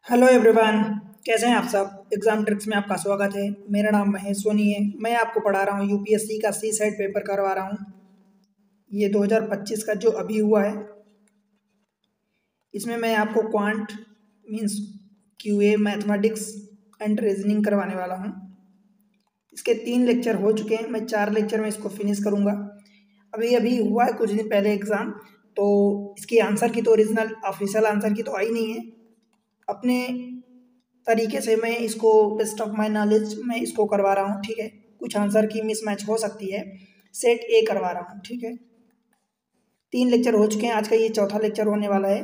Hello everyone. कैसे हैं आप सब। एग्जाम ट्रिक्स में आपका स्वागत है। मेरा नाम महेश सोनी है। मैं आपको पढ़ा रहा हूँ यूपीएससी का सी सेट पेपर करवा रहा हूँ। ये 2025 का जो अभी हुआ है, इसमें मैं आपको quant means QA mathematics and reasoning करवाने वाला हूँ। इसके 3 लेक्चर हो चुके हैं। मैं 4 लेक्चर में इसको फिनिश करूँगा। अभी अभी हुआ है कुछ दिन पहले एग्ज़ाम, तो इसकी आंसर की तो ओरिजिनल ऑफिशियल आंसर की तो आई नहीं है। अपने तरीके से मैं इसको बेस्ट ऑफ माई नॉलेज मैं इसको करवा रहा हूँ। ठीक है, कुछ आंसर की मिसमैच हो सकती है। सेट ए करवा रहा हूँ। ठीक है, 3 लेक्चर हो चुके हैं। आज का ये चौथा लेक्चर होने वाला है,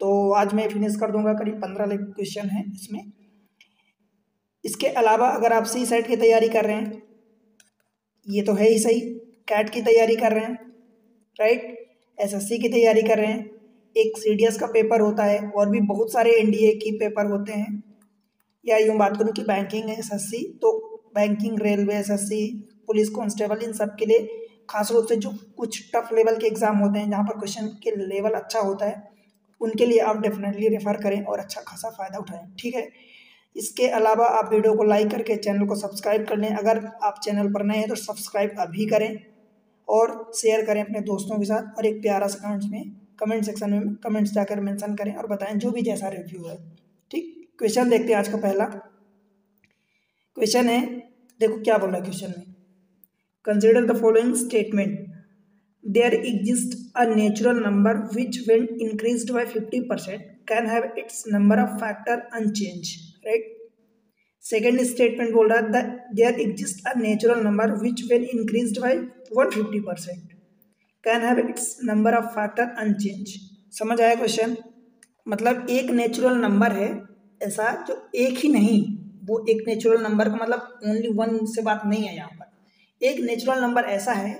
तो आज मैं फिनिश कर दूंगा। करीब 15 क्वेश्चन है इसमें। इसके अलावा अगर आप सी सेट की तैयारी कर रहे हैं, ये तो है ही सही, कैट की तैयारी कर रहे हैं, राइट, एसएससी की तैयारी कर रहे हैं, एक सीडीएस का पेपर होता है, और भी बहुत सारे एनडीए की पेपर होते हैं, या यूँ बात करूँ कि बैंकिंग है एसएससी, तो banking, railway SSC, police constable, इन सब के लिए खास रूप से जो कुछ टफ लेवल के एग्जाम होते हैं जहाँ पर क्वेश्चन के लेवल अच्छा होता है, उनके लिए आप डेफिनेटली रेफर करें और अच्छा खासा फ़ायदा उठाएं। ठीक है, इसके अलावा आप वीडियो को लाइक करके चैनल को सब्सक्राइब कर लें। अगर आप चैनल पर नए हैं तो सब्सक्राइब अभी करें और शेयर करें अपने दोस्तों के साथ, और एक प्यारा सा कमेंट सेक्शन में कमेंट्स जाकर मेंशन करें और बताएं जो भी जैसा रिव्यू है। ठीक, क्वेश्चन देखते हैं। आज का पहला क्वेश्चन है, देखो क्या बोला क्वेश्चन में। Consider the following statement, there exist a natural number which when increased by 50% can have its number of factor unchanged, right. Second statement बोल रहा है there exist a natural number which when increased by 150% can have its number of factor unchanged. समझ आया question? मतलब एक natural number है ऐसा जो एक ही नहीं, वो एक नेचुरल नंबर का मतलब ओनली वन से बात नहीं है। यहाँ पर एक नेचुरल नंबर ऐसा है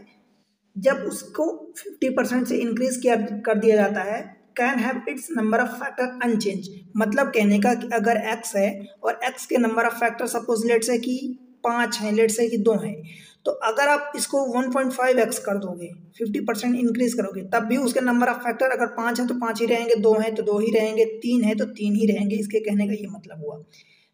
जब उसको 50% से इंक्रीज किया कर दिया जाता है, can have its number of factor unchanged. मतलब कहने का कि अगर एक्स है और एक्स के number of factor suppose let से कि 5 हैं, लेट से कि 2 हैं, तो अगर आप इसको 1.5x कर दोगे, 50% इंक्रीज करोगे, तब भी उसके नंबर ऑफ फैक्टर अगर 5 है तो 5 ही रहेंगे, 2 हैं तो 2 ही रहेंगे, 3 है तो 3 ही रहेंगे। इसके कहने का ये मतलब हुआ।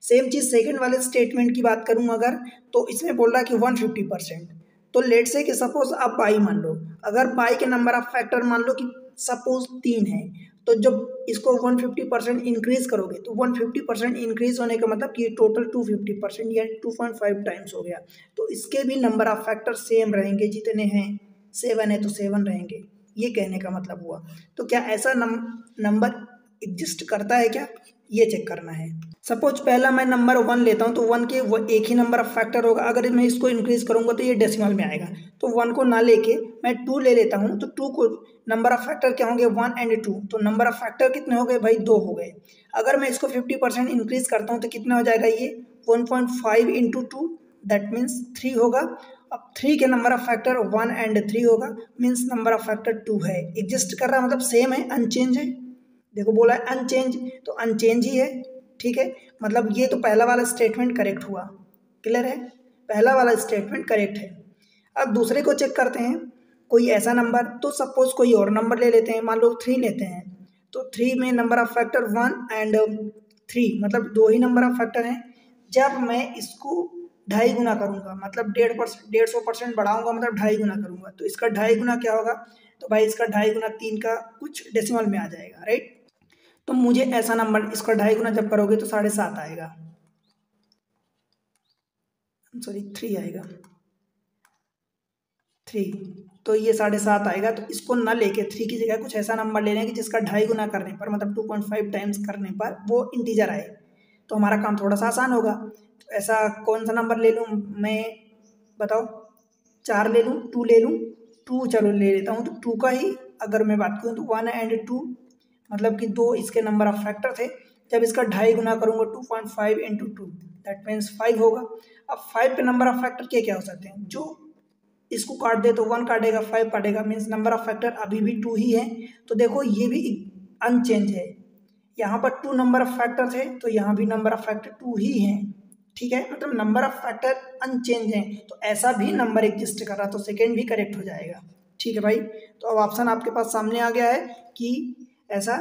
सेम चीज़ सेकेंड वाले स्टेटमेंट की बात करूँ अगर, तो इसमें बोल रहा है कि 150%। तो लेट से कि सपोज आप बाई मान लो, अगर बाई के नंबर ऑफ फैक्टर मान लो कि सपोज 3 है, तो जब इसको 150% इंक्रीज करोगे तो 150% इंक्रीज होने का मतलब कि टोटल 250% या 2.5 टाइम्स हो गया। तो इसके भी नंबर ऑफ फैक्टर सेम रहेंगे, जितने हैं 7 है तो 7 रहेंगे, ये कहने का मतलब हुआ। तो क्या ऐसा नंबर एग्जिस्ट करता है क्या, ये चेक करना है। सपोज पहला मैं नंबर 1 लेता हूँ, तो 1 के वो एक ही नंबर ऑफ फैक्टर होगा। अगर मैं इसको इंक्रीज करूँगा तो ये डेसिमल में आएगा, तो 1 को ना लेके मैं 2 ले लेता हूँ, तो 2 को नंबर ऑफ फैक्टर क्या होंगे, 1 एंड 2, तो नंबर ऑफ फैक्टर कितने हो गए भाई, 2 हो गए। अगर मैं इसको 50% इंक्रीज करता हूँ तो कितना हो जाएगा ये 1.5 इंटू 2, दैट मीन्स 3 होगा। अब 3 के नंबर ऑफ फैक्टर 1 एंड 3 होगा, मीन्स नंबर ऑफ फैक्टर 2 है। एग्जिस्ट कर रहा मतलब सेम है, अनचेंज है। देखो बोला है अनचेंज, तो अनचेंज ही है। ठीक है, मतलब ये तो पहला वाला स्टेटमेंट करेक्ट हुआ। क्लियर है, पहला वाला स्टेटमेंट करेक्ट है। अब दूसरे को चेक करते हैं। कोई ऐसा नंबर, तो सपोज कोई और नंबर ले लेते हैं, मान लो 3 लेते हैं, तो 3 में नंबर ऑफ फैक्टर 1 एंड 3, मतलब 2 ही नंबर ऑफ फैक्टर हैं। जब मैं इसको 2.5 गुना करूँगा, मतलब 150% बढ़ाऊंगा, मतलब 2.5 गुना करूँगा, तो इसका 2.5 गुना क्या होगा, तो भाई इसका 2.5 गुना 3 का कुछ डेसिमल में आ जाएगा, राइट। तो मुझे ऐसा नंबर, इसका 2.5 गुना जब करोगे तो 7.5 आएगा, सॉरी 3 आएगा, 3, तो ये 7.5 आएगा। तो इसको ना लेके 3 की जगह कुछ ऐसा नंबर ले लें कि जिसका 2.5 गुना करने पर, मतलब 2.5 टाइम्स करने पर वो इंटीजर आए, तो हमारा काम थोड़ा सा आसान होगा। तो ऐसा कौन सा नंबर ले लूँ मैं, बताओ। 4 ले लूँ, 2 ले लूँ, 2 चलो ले लेता हूँ, तो 2 का ही अगर मैं बात करूँ तो 1 एंड 2, मतलब कि 2 इसके नंबर ऑफ फैक्टर थे। जब इसका 2.5 गुना करूँगा 2.5 इंटू 2, दैट मीन्स 5 होगा। अब 5 पे नंबर ऑफ फैक्टर क्या क्या हो सकते हैं, जो इसको काट दे तो 1 काटेगा, 5 काटेगा, मीन्स नंबर ऑफ फैक्टर अभी भी 2 ही है। तो देखो ये भी अनचेंज है। यहाँ पर 2 नंबर ऑफ फैक्टर थे, तो यहाँ भी नंबर ऑफ फैक्टर 2 ही है। ठीक है, मतलब नंबर ऑफ फैक्टर अनचेंज है, तो ऐसा भी नंबर एग्जिस्ट कर रहा, तो सेकेंड भी करेक्ट हो जाएगा। ठीक है भाई, तो अब ऑप्शन आपके पास सामने आ गया है कि ऐसा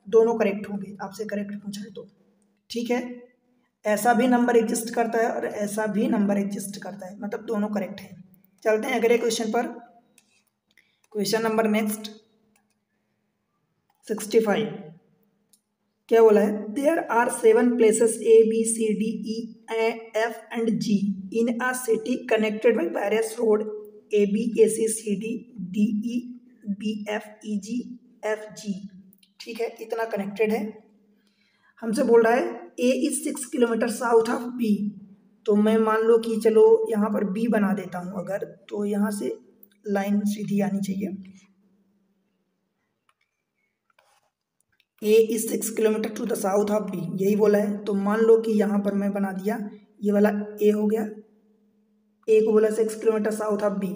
दोनों करेक्ट होंगे, आपसे करेक्ट पूछा है तो। ठीक है, ऐसा भी नंबर एग्जिस्ट करता है और ऐसा भी नंबर एग्जिस्ट करता है, मतलब दोनों करेक्ट है। चलते हैं अगले क्वेश्चन पर। क्वेश्चन नंबर नेक्स्ट 65 क्या बोला है, there are 7 places ABCDEF and G in a city connected by various road ABACCDDEBFEGFG। ठीक है, इतना कनेक्टेड है। हमसे बोल रहा है A is 6 kilometre south of B। तो मैं मान लो कि चलो यहाँ पर B बना देता हूँ अगर, तो यहाँ से लाइन सीधी आनी चाहिए। A is 6 kilometre to the south of B, यही बोला है। तो मान लो कि यहाँ पर मैं बना दिया, ये वाला A हो गया, A को बोला 6 किलोमीटर साउथ ऑफ B,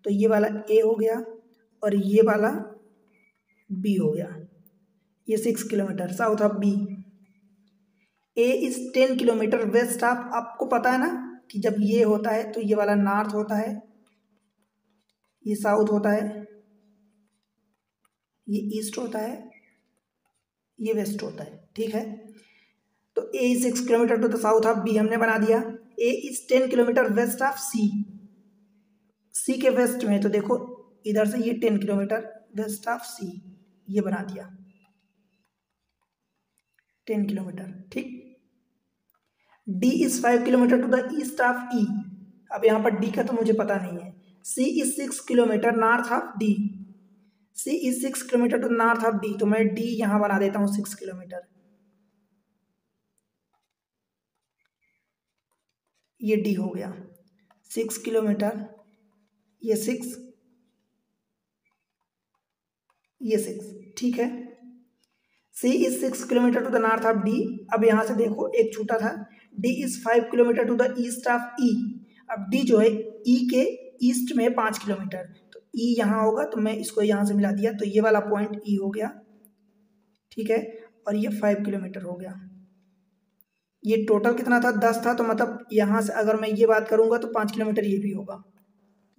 तो ये वाला A हो गया और ये वाला B हो गया। ये 6 kilometre south of B। A is 10 kilometre west of, आपको पता है ना कि जब ये होता है तो ये वाला नॉर्थ होता है, ये साउथ होता है, ये ईस्ट होता है, ये वेस्ट होता है। ठीक है, तो A is 6 kilometre to the south of B हमने बना दिया। A is 10 kilometre west of C, C के वेस्ट में, तो देखो इधर से ये 10 किलोमीटर वेस्ट ऑफ C, ये बना दिया 10 किलोमीटर। ठीक, D is 5 kilometre to the east of E। अब यहाँ पर D का तो मुझे पता नहीं है। C is 6 kilometre north of D, C is 6 kilometre to north of D, तो मैं D यहाँ बना देता हूँ 6 किलोमीटर। ये D हो गया 6 किलोमीटर, ये 6, ये 6। ठीक है, C is 6 kilometre to the north of D। अब यहाँ से देखो एक छूटा था, D is 5 kilometre to the east of E। अब D जो है E के ईस्ट में 5 किलोमीटर, तो E यहाँ होगा, तो मैं इसको यहाँ से मिला दिया, तो ये वाला पॉइंट E हो गया। ठीक है, और ये 5 किलोमीटर हो गया। ये टोटल कितना था, 10 था, तो मतलब यहाँ से अगर मैं ये बात करूँगा तो 5 किलोमीटर ये भी होगा,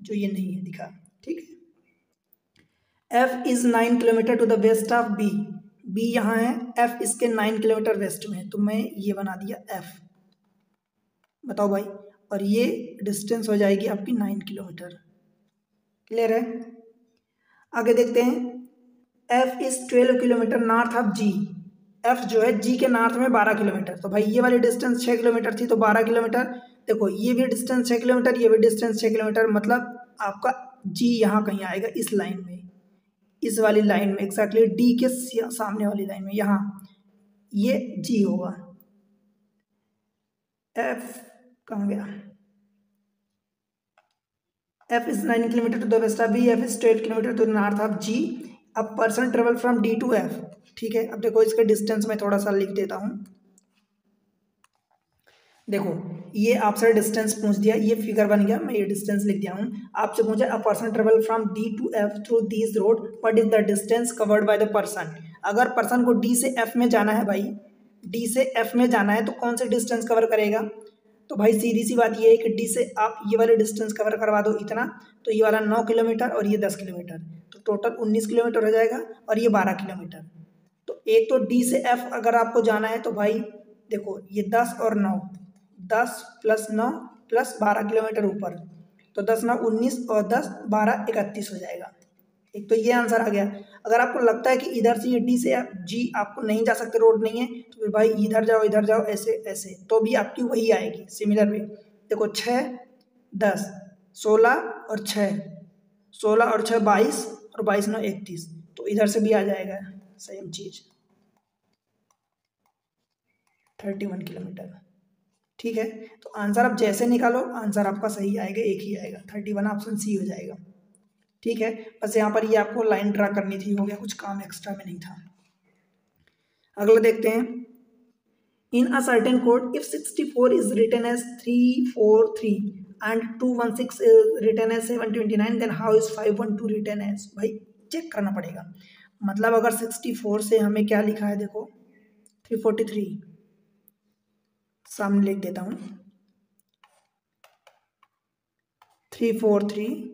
जो ये नहीं है दिखा। ठीक है, F is 9 kilometre to the west of B। B यहाँ है, F इसके 9 किलोमीटर वेस्ट में, तो मैं ये बना दिया F। बताओ भाई, और ये डिस्टेंस हो जाएगी आपकी 9 किलोमीटर। क्लियर है, आगे देखते हैं। F is 12 kilometre north of G। F जो है G के नॉर्थ में 12 किलोमीटर, तो भाई ये वाली डिस्टेंस 6 किलोमीटर थी, तो 12 किलोमीटर। देखो ये भी डिस्टेंस 6 किलोमीटर, ये भी डिस्टेंस 6 किलोमीटर, मतलब आपका G यहाँ कहीं आएगा इस लाइन में, इस वाली लाइन में एक्जैक्टली D के सामने वाली लाइन में, यहाँ ये G होगा। F कहाँ गया, F is 9 kilometre to the west of B, F is 12 kilometre to the north of G। अब person travel from D to F। ठीक है, अब देखो इसके डिस्टेंस में थोड़ा सा लिख देता हूँ। देखो ये आपसे डिस्टेंस पूछ दिया, ये फिगर बन गया, मैं ये डिस्टेंस लिख दिया हूँ। आपसे पूछा a person travel from D to F through this road, what is the distance covered by the person. अगर पर्सन को D से F में जाना है भाई, D से F में जाना है, तो कौन से डिस्टेंस कवर करेगा। तो भाई सीधी सी बात ये है कि D से आप ये वाले डिस्टेंस कवर करवा दो इतना, तो ये वाला 9 किलोमीटर और ये 10 किलोमीटर, तो टोटल 19 किलोमीटर हो जाएगा, और ये 12 किलोमीटर। तो एक तो D से F अगर आपको जाना है, तो भाई देखो ये 10 और 9, 10 प्लस 9 प्लस 12 किलोमीटर ऊपर, तो 10 9 19 और 10 12 31 हो जाएगा। एक तो ये आंसर आ गया। अगर आपको लगता है कि इधर से ये D से G आपको नहीं जा सकते, रोड नहीं है, तो फिर भाई इधर जाओ ऐसे ऐसे, तो भी आपकी वही आएगी सिमिलर वे। देखो 6 10 16 और 6, 16 और 6 22 और 22 9 31, तो इधर से भी आ जाएगा सेम चीज 31 किलोमीटर। ठीक है, तो आंसर आप जैसे निकालो आंसर आपका सही आएगा, एक ही आएगा, 31 ऑप्शन सी हो जाएगा। ठीक है, बस यहाँ पर ये आपको लाइन ड्रा करनी थी, हो गया, कुछ काम एक्स्ट्रा में नहीं था। अगला देखते हैं। In a certain code if 64 is written as 343 and 216 is written as 729, then how is 512 written as. भाई चेक करना पड़ेगा, मतलब अगर 64 से हमें क्या लिखा है, देखो 343 सामने लिख देता हूँ, 343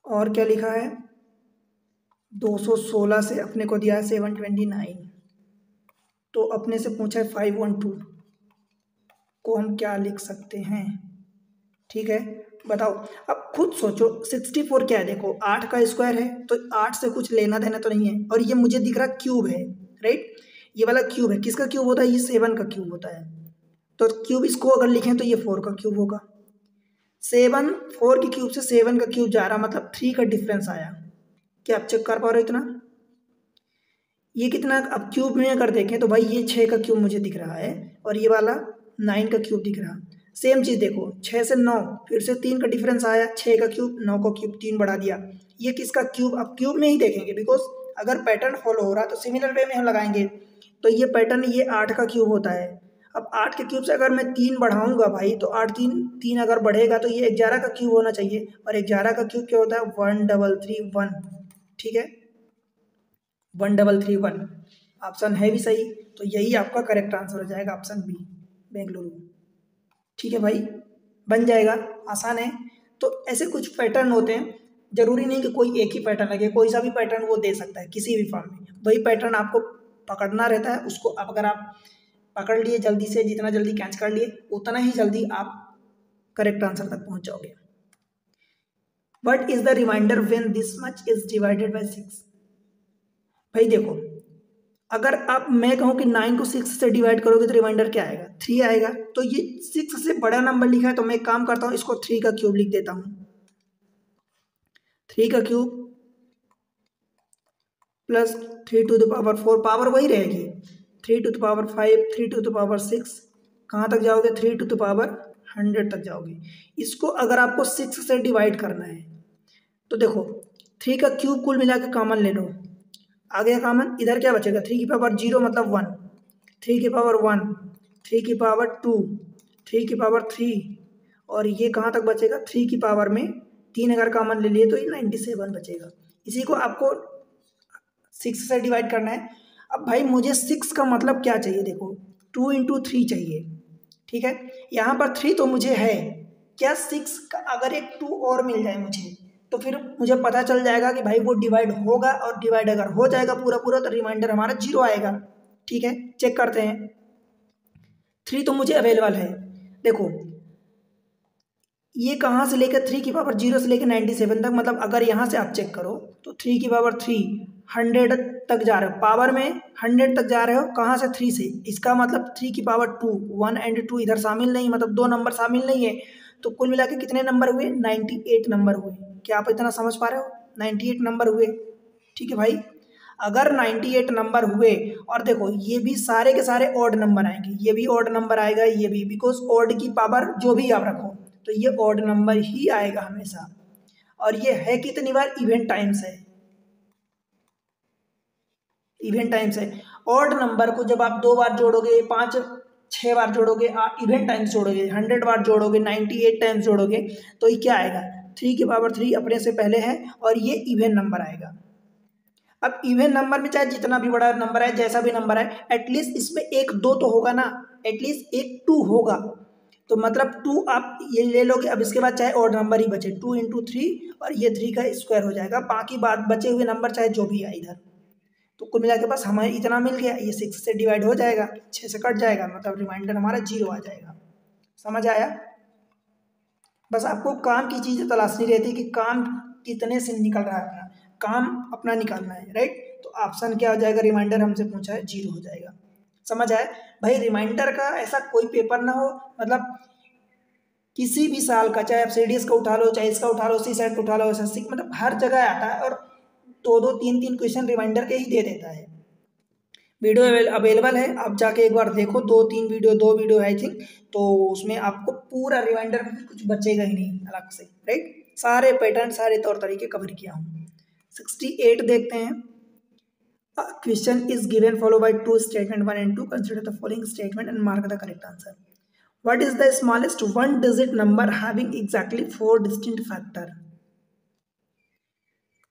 और क्या लिखा है 216 से अपने को दिया है 729, तो अपने से पूछा है 512 को हम क्या लिख सकते हैं, ठीक है बताओ। अब खुद सोचो 64 क्या है, देखो 8 का स्क्वायर है तो 8 से कुछ लेना देना तो नहीं है, और ये मुझे दिख रहा क्यूब है, राइट, ये वाला क्यूब है, किसका क्यूब होता है, ये 7 का क्यूब होता है, तो क्यूब इसको अगर लिखें तो ये 4 का क्यूब होगा। 7 4 के क्यूब से 7 का क्यूब जा रहा, मतलब 3 का डिफरेंस आया। क्या आप चेक कर पा रहे हो इतना, ये कितना, अब क्यूब में अगर देखें तो भाई ये 6 का क्यूब मुझे दिख रहा है, और ये वाला 9 का क्यूब दिख रहा। सेम चीज़ देखो 6 से 9 फिर से 3 का डिफरेंस आया, 6 का क्यूब 9 का क्यूब 3 बढ़ा दिया, ये किसका क्यूब, अब क्यूब में ही देखेंगे बिकॉज अगर पैटर्न फॉलो हो रहा तो सिमिलर वे में हम लगाएंगे। तो ये पैटर्न ये 8 का क्यूब होता है। अब 8 के क्यूब से अगर मैं 3 बढ़ाऊंगा भाई तो 8 3 अगर बढ़ेगा तो ये 11 का क्यूब होना चाहिए, और 11 का क्यूब क्या होता है 1331, ठीक है 1331 ऑप्शन है भी सही, तो यही आपका करेक्ट आंसर हो जाएगा ऑप्शन बी बेंगलुरु, ठीक है भाई बन जाएगा, आसान है। तो ऐसे कुछ पैटर्न होते हैं, जरूरी नहीं कि कोई एक ही पैटर्न लगे, कोई सा भी पैटर्न वो दे सकता है किसी भी फॉर्म में, वही पैटर्न आपको पकड़ना रहता है उसको। अब अगर आप पकड़ लिए जल्दी से, जितना जल्दी कैच कर लिए उतना ही जल्दी आप करेक्ट आंसर तक पहुंच जाओगे। What is the remainder when this much is divided by 6, भाई देखो अगर आप, मैं कहूँ कि 9 को 6 से डिवाइड करोगे तो रिमाइंडर क्या आएगा 3 आएगा, तो ये 6 से बड़ा नंबर लिखा है तो मैं एक काम करता हूँ इसको 3 का क्यूब लिख देता हूँ, 3 का cube plus 3 to the power 4, power वही रहेगी, 3 to the power 5, 3 to the power 6, कहाँ तक जाओगे 3 टू द पावर 100 तक जाओगे। इसको अगर आपको 6 से डिवाइड करना है तो देखो 3 का क्यूब कुल मिला के कॉमन ले लो, आ गया कॉमन, इधर क्या बचेगा 3 की पावर 0 मतलब 1, 3 की पावर 1, 3 की पावर 2, 3 की पावर 3, और ये कहाँ तक बचेगा 3 की पावर में 3 अगर कॉमन ले लिए तो ये 97 बचेगा। इसी को आपको 6 से डिवाइड करना है। अब भाई मुझे 6 का मतलब क्या चाहिए, देखो 2 इंटू 3 चाहिए, ठीक है यहाँ पर 3 तो मुझे है, क्या 6 का अगर एक 2 और मिल जाए मुझे तो फिर मुझे पता चल जाएगा कि भाई वो डिवाइड होगा, और डिवाइड अगर हो जाएगा पूरा पूरा तो रिमाइंडर हमारा 0 आएगा, ठीक है चेक करते हैं। 3 तो मुझे अवेलेबल है, देखो ये कहाँ से लेकर 3 की पावर 0 से लेकर 97 तक, मतलब अगर यहाँ से आप चेक करो तो 3 की पावर 3 100 तक जा रहे हो, पावर में 100 तक जा रहे हो, कहाँ से 3 से, इसका मतलब 3 की पावर 2, 1 एंड 2 इधर शामिल नहीं, मतलब 2 नंबर शामिल नहीं है, तो कुल मिला के कितने नंबर हुए 98 नंबर हुए। क्या आप इतना समझ पा रहे हो, 98 नंबर हुए, ठीक है भाई अगर 98 नंबर हुए, और देखो ये भी सारे के सारे ऑड नंबर आएंगे, ये भी ऑड नंबर आएगा, ये भी, बिकॉज ऑड की पावर जो भी आप रखो तो ये ऑड नंबर ही आएगा हमेशा, और ये है कितनी बार इवेंट टाइम्स है, इवेंट टाइम्स है। ऑड नंबर को जब आप 2 बार जोड़ोगे, 5 6 बार जोड़ोगे, इवेंट टाइम्स जोड़ोगे, 100 बार जोड़ोगे, 98 टाइम्स जोड़ोगे, तो ये क्या आएगा 3 की पावर 3 अपने से पहले है, और ये इवेंट नंबर आएगा। अब इवेंट नंबर में चाहे जितना भी बड़ा नंबर है, जैसा भी नंबर है, एटलीस्ट इसमें 1 2 तो होगा ना, एटलीस्ट 1 2 होगा, तो मतलब 2 आप ये ले लोगे। अब इसके बाद चाहे और नंबर ही बचे 2 इंटू 3, और ये 3 का स्क्वायर हो जाएगा, बाकी बात बचे हुए नंबर चाहे जो भी आए इधर, तो कुल मिला के बस हमें इतना मिल गया, ये 6 से डिवाइड हो जाएगा, 6 से कट जाएगा, मतलब रिमाइंडर हमारा 0 आ जाएगा। समझ आया, बस आपको काम की चीज़ें तलाशनी रहती है कि काम कितने से निकल रहा है, अपना काम अपना निकालना है, राइट। तो ऑप्शन क्या हो जाएगा, रिमाइंडर हमसे पूछा है 0 हो जाएगा। समझ आया भाई, रिमाइंडर का ऐसा कोई पेपर ना हो, मतलब किसी भी साल का, चाहे आप सीडीएस का उठा लो, चाहे इसका उठा लो, सी सेट उठा लो, एसएससी, मतलब हर जगह आता है, और 2 2 3 3 क्वेश्चन रिमाइंडर के ही दे देता है। वीडियो अवेलेबल है, आप जाके एक बार देखो, 2 वीडियो आई थिंक, तो उसमें आपको पूरा रिमाइंडर में कुछ बचेगा ही नहीं अलग से, राइट। सारे पैटर्न, सारे तौर तरीके कवर किया हूँ। 68 देखते हैं। Question is given follow by 2 statement 1 and 2, consider the following statement and mark the correct answer. What is the smallest 1 digit number having exactly 4 distinct factor.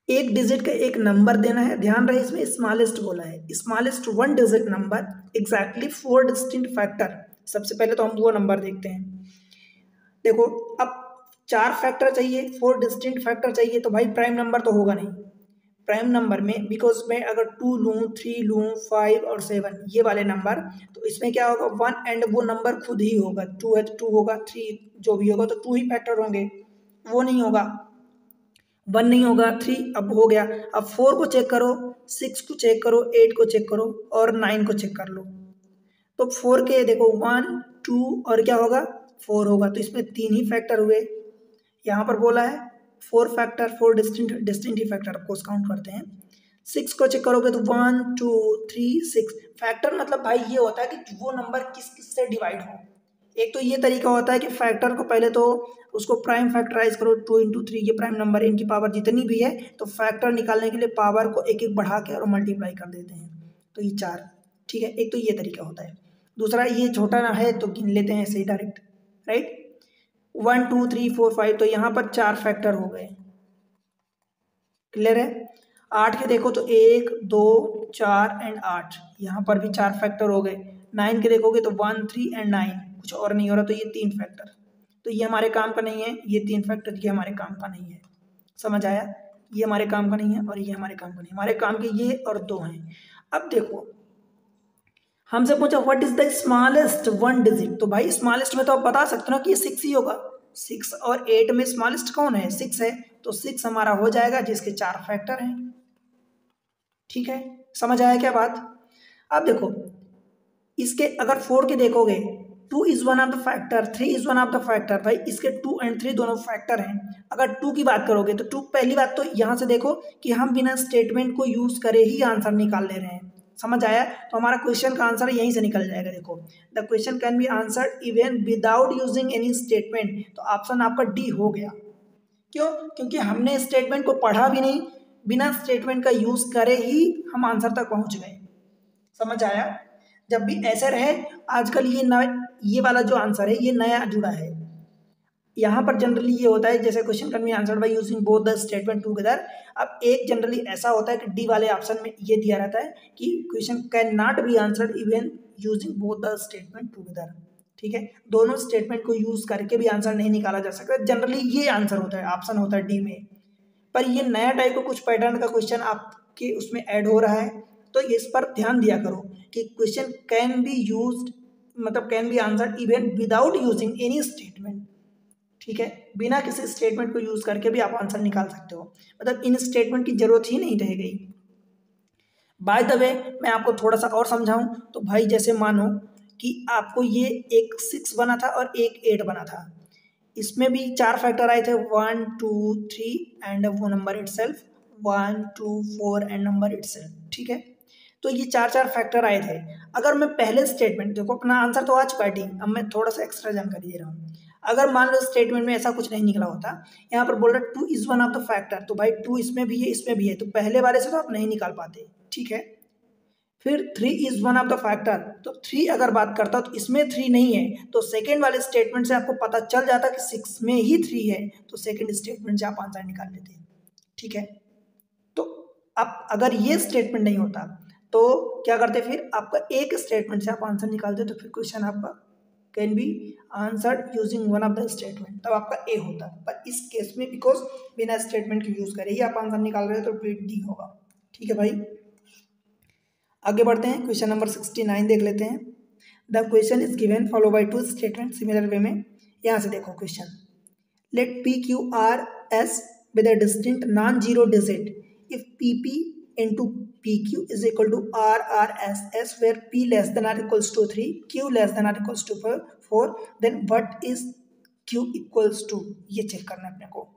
एक डिजिट का एक नंबर देना है, ध्यान रहे इसमें स्मॉलेस्ट बोला है, smallest 1 digit number exactly 4 distinct factor. सबसे पहले तो हम वो नंबर देखते हैं। देखो अब 4 फैक्टर चाहिए, 4 डिस्टिंक्ट फैक्टर चाहिए, तो भाई प्राइम नंबर तो होगा नहीं, प्राइम नंबर में, बिकॉज मैं अगर 2 लूँ, 3 लूँ, 5 और 7 ये वाले नंबर, तो इसमें क्या होगा 1 एंड वो नंबर खुद ही होगा, 2 है तो 2 होगा, 3 जो भी होगा तो 2 ही फैक्टर होंगे, वो नहीं होगा, 1 नहीं होगा, 3 अब हो गया। अब 4 को चेक करो, 6 को चेक करो, 8 को चेक करो और 9 को चेक कर लो। तो 4 के देखो 1 2 और क्या होगा 4 होगा, तो इसमें 3 ही फैक्टर हुए। यहाँ पर बोला है 4 फैक्टर, 4 डिस्टिंक्ट ही फैक्टर ऑफकोर्स काउंट करते हैं। 6 को चेक करोगे तो 1 2 3 6 फैक्टर मतलब भाई ये होता है कि वो नंबर किस किस से डिवाइड हो। एक तो ये तरीका होता है कि फैक्टर को पहले तो उसको प्राइम फैक्टराइज करो, 2 इंटू 3 ये प्राइम नंबर इनकी पावर जितनी भी है, तो फैक्टर निकालने के लिए पावर को एक एक बढ़ा के और मल्टीप्लाई कर देते हैं, तो ये 4, ठीक है। एक तो ये तरीका होता है। दूसरा ये छोटा ना है तो गिन लेते हैं ऐसे ही डायरेक्ट, राइट। 1 2 3 4 5 तो यहाँ पर 4 फैक्टर हो गए, क्लियर है। 8 के देखो तो 1 2 4 एंड 8, यहाँ पर भी 4 फैक्टर हो गए। 9 के देखोगे तो 1 3 एंड 9, कुछ और नहीं हो रहा तो ये 3 फैक्टर, तो ये हमारे काम का नहीं है, ये 3 फैक्टर ये हमारे काम का नहीं है, समझ आया। ये हमारे काम का नहीं है और ये हमारे काम का नहीं, हमारे काम के ये और 2 हैं। अब देखो हमसे पूछा what is the smallest 1 digit, तो भाई स्मॉलेस्ट में तो आप बता सकते हो ना कि ये 6 ही होगा। 6 और 8 में स्मॉलेस्ट कौन है, 6 है, तो 6 हमारा हो जाएगा जिसके 4 फैक्टर हैं, ठीक है। समझ आया क्या बात। अब देखो इसके अगर 4 के देखोगे 2 is one of the factor, 3 is one of the factor, भाई इसके 2 एंड 3 दोनों फैक्टर हैं। अगर 2 की बात करोगे तो 2 पहली बात तो यहाँ से देखो कि हम बिना स्टेटमेंट को यूज करे ही आंसर निकाल ले रहे हैं, समझ आया। तो हमारा क्वेश्चन का आंसर यहीं से निकल जाएगा। देखो the question can be answered even without using any statement, तो ऑप्शन आपका डी हो गया। क्यों, क्योंकि हमने स्टेटमेंट को पढ़ा भी नहीं, बिना स्टेटमेंट का यूज करे ही हम आंसर तक पहुंच गए, समझ आया। जब भी ऐसे रहे, आजकल ये वाला जो आंसर है ये नया जुड़ा है। यहाँ पर जनरली ये होता है जैसे question can be answered by using both the statement together. अब एक जनरली ऐसा होता है कि डी वाले ऑप्शन में ये दिया रहता है कि question can not be answered even using both the statement together, ठीक है। दोनों स्टेटमेंट को यूज करके भी आंसर नहीं निकाला जा सकता, जनरली ये आंसर होता है, ऑप्शन होता है डी में। पर ये नया टाइप का कुछ पैटर्न का क्वेश्चन आपके उसमें ऐड हो रहा है, तो इस पर ध्यान दिया करो कि क्वेश्चन कैन बी यूज्ड मतलब can be answered even without using any statement, ठीक है। बिना किसी स्टेटमेंट को यूज करके भी आप आंसर निकाल सकते हो, मतलब इन स्टेटमेंट की जरूरत ही नहीं रह गई। बाय द वे मैं आपको थोड़ा सा और समझाऊं तो भाई जैसे मानो कि आपको ये एक 6 बना था और एक 8 बना था, इसमें भी 4 फैक्टर आए थे 1 2 3 एंड वो number itself 1 2 4 and number itself, ठीक है। तो ये 4 फैक्टर आए थे। अगर मैं पहले स्टेटमेंट, देखो अपना आंसर तो आ चुका है डी, अब मैं थोड़ा सा एक्स्ट्रा जानकारी दे रहा हूँ। अगर मान लो स्टेटमेंट में ऐसा कुछ नहीं निकला होता, यहाँ पर बोल रहा 2 is one of the factor, तो भाई 2 इसमें भी है इसमें भी है, तो पहले वाले से तो आप नहीं निकाल पाते, ठीक है। फिर 3 is one of the factor, तो 3 अगर बात करता तो इसमें 3 नहीं है, तो सेकेंड वाले स्टेटमेंट से आपको पता चल जाता कि 6 में ही 3 है, तो सेकेंड स्टेटमेंट से आप आंसर निकाल लेते हैं, ठीक है। तो अब अगर ये स्टेटमेंट नहीं होता तो क्या करते, फिर आपका एक स्टेटमेंट से आप आंसर निकालते, तो फिर क्वेश्चन आपका can be answered using one of the statement, तब आपका ए होता। पर इस केस में बिकॉज बिना स्टेटमेंट के यूज करे ही आप आंसर निकाल रहे हो, तो फिर डी होगा, ठीक है भाई। आगे बढ़ते हैं, क्वेश्चन नंबर 69 देख लेते हैं। The question is given follow by 2 statement similar way में। यहाँ से देखो question, let P Q R S with a distinct non zero digit if P P into P Q is equal to R R S S where P less than R equals to 3 Q less than R equals to 4 then what is Q equals to, ये check करना है अपने को।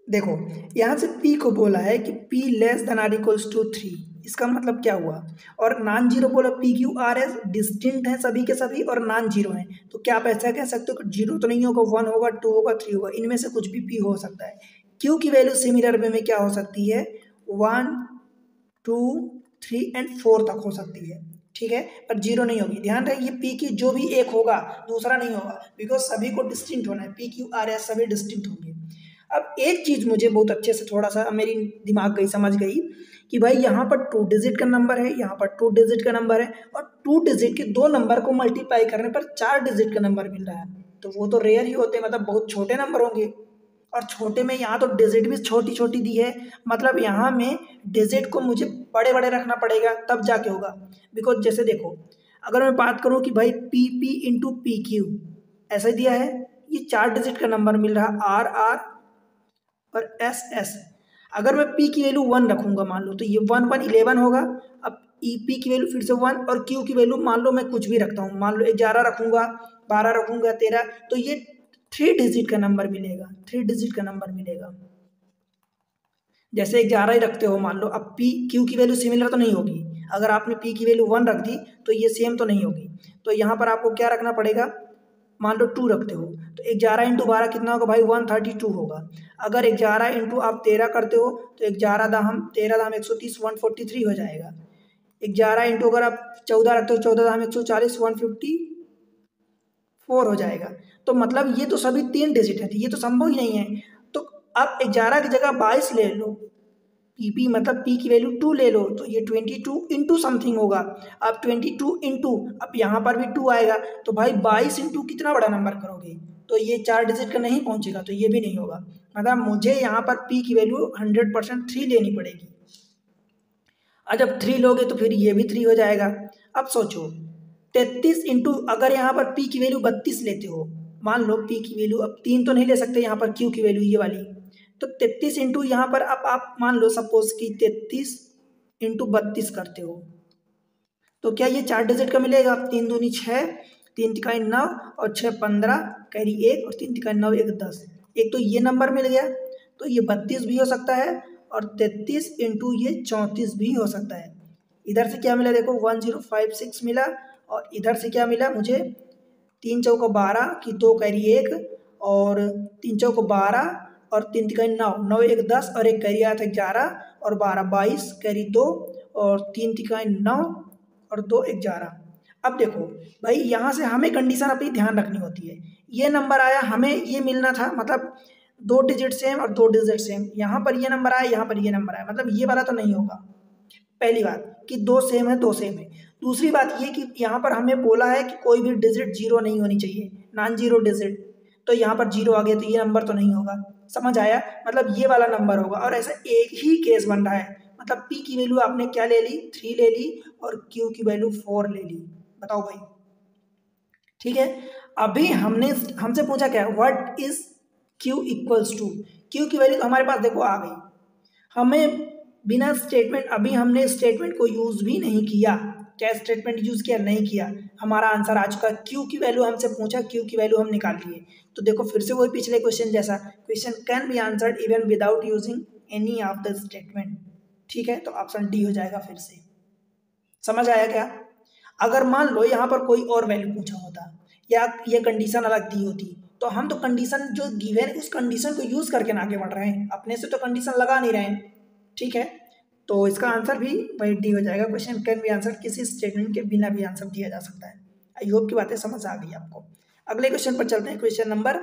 देखो यहाँ से P को बोला है कि P less than R equals to 3, इसका मतलब क्या हुआ, और नॉन जीरो बोला P Q R S distinct है सभी के सभी और नॉन जीरो हैं, तो क्या आप ऐसा कह सकते हो कि जीरो तो नहीं होगा, 1 होगा 2 होगा 3 होगा, इनमें से कुछ भी P हो सकता है। Q की वैल्यू सिमिलर वे में क्या हो सकती है, 1 2 3 एंड 4 तक हो सकती है, ठीक है, पर जीरो नहीं होगी। ध्यान रहे ये P की जो भी एक होगा दूसरा नहीं होगा, बिकॉज सभी को डिस्टिंक्ट होना है, पी क्यू आर एस सभी डिस्टिंक्ट होंगे। अब एक चीज मुझे बहुत अच्छे से थोड़ा सा मेरी दिमाग गई समझ गई कि भाई यहाँ पर 2 डिजिट का नंबर है, यहाँ पर 2 डिजिट का नंबर है, और 2 डिजिट के 2 नंबर को मल्टीप्लाई करने पर 4 डिजिट का नंबर मिल रहा है, तो वो तो रेयर ही होते हैं, मतलब बहुत छोटे नंबर होंगे। और छोटे में यहाँ तो डिजिट भी छोटी छोटी दी है, मतलब यहाँ में डिजिट को मुझे बड़े बड़े रखना पड़ेगा तब जाके होगा। बिकॉज जैसे देखो, अगर मैं बात करूँ कि भाई P P into P Q ऐसा दिया है, ये 4 डिजिट का नंबर मिल रहा आर आर और एस एस। अगर मैं पी की वैल्यू 1 रखूंगा मान लो, तो ये 1 1 11 होगा। अब ई पी की वैल्यू फिर से 1 और क्यू की वैल्यू मान लो मैं कुछ भी रखता हूँ, मान लो 11 रखूंगा, 12 रखूंगा, 13, तो ये 3 डिजिट का नंबर मिलेगा, 3 डिजिट का नंबर मिलेगा। जैसे 11 ही रखते हो मान लो, अब पी क्यू की वैल्यू सिमिलर तो नहीं होगी, अगर आपने पी की वैल्यू 1 रख दी तो ये सेम तो नहीं होगी, तो यहाँ पर आपको क्या रखना पड़ेगा, मान लो 2 रखते हो तो 11 इंटू 12 कितना होगा भाई 132 होगा। अगर 11 इंटू आप 13 करते हो तो 11 दाम 13 दाम 130 143 हो जाएगा। 11 इंटू अगर आप 14 रखते हो 14 दाम 140 154 हो जाएगा। तो मतलब ये तो सभी 3 डिजिट है, ये तो संभव ही नहीं है। तो अब 11 की जगह 22 ले लो, पी पी मतलब पी की वैल्यू 2 ले लो, तो ये 22 इंटू समथिंग होगा। अब 22 इंटू, अब यहाँ पर भी 2 आएगा, तो भाई 22 इंटू कितना बड़ा नंबर करोगे, तो ये 4 डिजिट का नहीं पहुँचेगा, तो ये भी नहीं होगा। मतलब मुझे यहाँ पर पी की वैल्यू 100% 3 लेनी पड़ेगी। और जब 3 लोगे तो फिर ये भी 3 हो जाएगा। अब सोचो 33 इंटू, अगर यहाँ पर पी की वैल्यू 32 लेते हो, मान लो पी की वैल्यू, अब 3 तो नहीं ले सकते यहाँ पर, क्यू की वैल्यू ये वाली, तो 33 इंटू यहाँ पर, अब आप मान लो सपोज कि 33 इंटू 32 करते हो, तो क्या ये 4 डिजिट का मिलेगा। 3 दूनी 6, 3 तिकाई 9 और 6 15, कैरी 1 और 3 तिकाई 9 1 10, एक तो ये नंबर मिल गया, तो ये 32 भी हो सकता है और 33 इंटू ये 34 भी हो सकता है। इधर से क्या मिला देखो 1056 मिला, और इधर से क्या मिला मुझे 3 चौको 12 की 2 कैरी 1 और 3 चौको 12 और 3 तिकाई 9 9 1 10 और एक कैरी आया था 11 और 12 22 कैरी 2 और 3 तिकाई 9 और 2 11। अब देखो भाई यहाँ से हमें कंडीशन अपनी ध्यान रखनी होती है, ये नंबर आया हमें ये मिलना था, मतलब 2 डिजिट सेम और 2 डिजिट सेम, यहाँ पर ये नंबर आया यहाँ पर ये नंबर आया, मतलब ये वाला तो नहीं होगा। पहली बात कि 2 सेम है 2 सेम है। दूसरी बात ये कि यहाँ पर हमें बोला है कि कोई भी डिजिट जीरो नहीं होनी चाहिए, नॉन जीरो डिजिट, तो यहाँ पर जीरो आ गया तो ये नंबर तो नहीं होगा। समझ आया, मतलब ये वाला नंबर होगा। और ऐसा एक ही केस बन रहा है, मतलब पी की वैल्यू आपने क्या ले ली 3 ले ली और क्यू की वैल्यू 4 ले ली। बताओ भाई, ठीक है। अभी हमसे पूछा क्या, what is Q equals to, Q की वैल्यू तो हमारे पास देखो आ गई, हमें बिना स्टेटमेंट, अभी हमने स्टेटमेंट को यूज भी नहीं किया, क्या स्टेटमेंट यूज किया नहीं किया, हमारा आंसर आ चुका। क्यू की वैल्यू हमसे पूछा, क्यू की वैल्यू हम निकाल लिए। तो देखो फिर से वही पिछले क्वेश्चन जैसा, question can be answered even without using any of the statement. ठीक है, तो ऑप्शन डी हो जाएगा फिर से। समझ आया क्या। अगर मान लो यहाँ पर कोई और वैल्यू पूछा होता या ये कंडीशन अलग दी होती, तो हम तो कंडीशन जो गिवन उस कंडीशन को यूज करके ना आगे बढ़ रहे हैं, अपने से तो कंडीशन लगा नहीं रहे हैं। ठीक है, तो इसका आंसर भी वही डी हो जाएगा। क्वेश्चन कैन बी आंसर किसी स्टेटमेंट के बिना भी आंसर दिया जा सकता है। आई होप की बातें समझ आ गई आपको। अगले क्वेश्चन पर चलते हैं, क्वेश्चन नंबर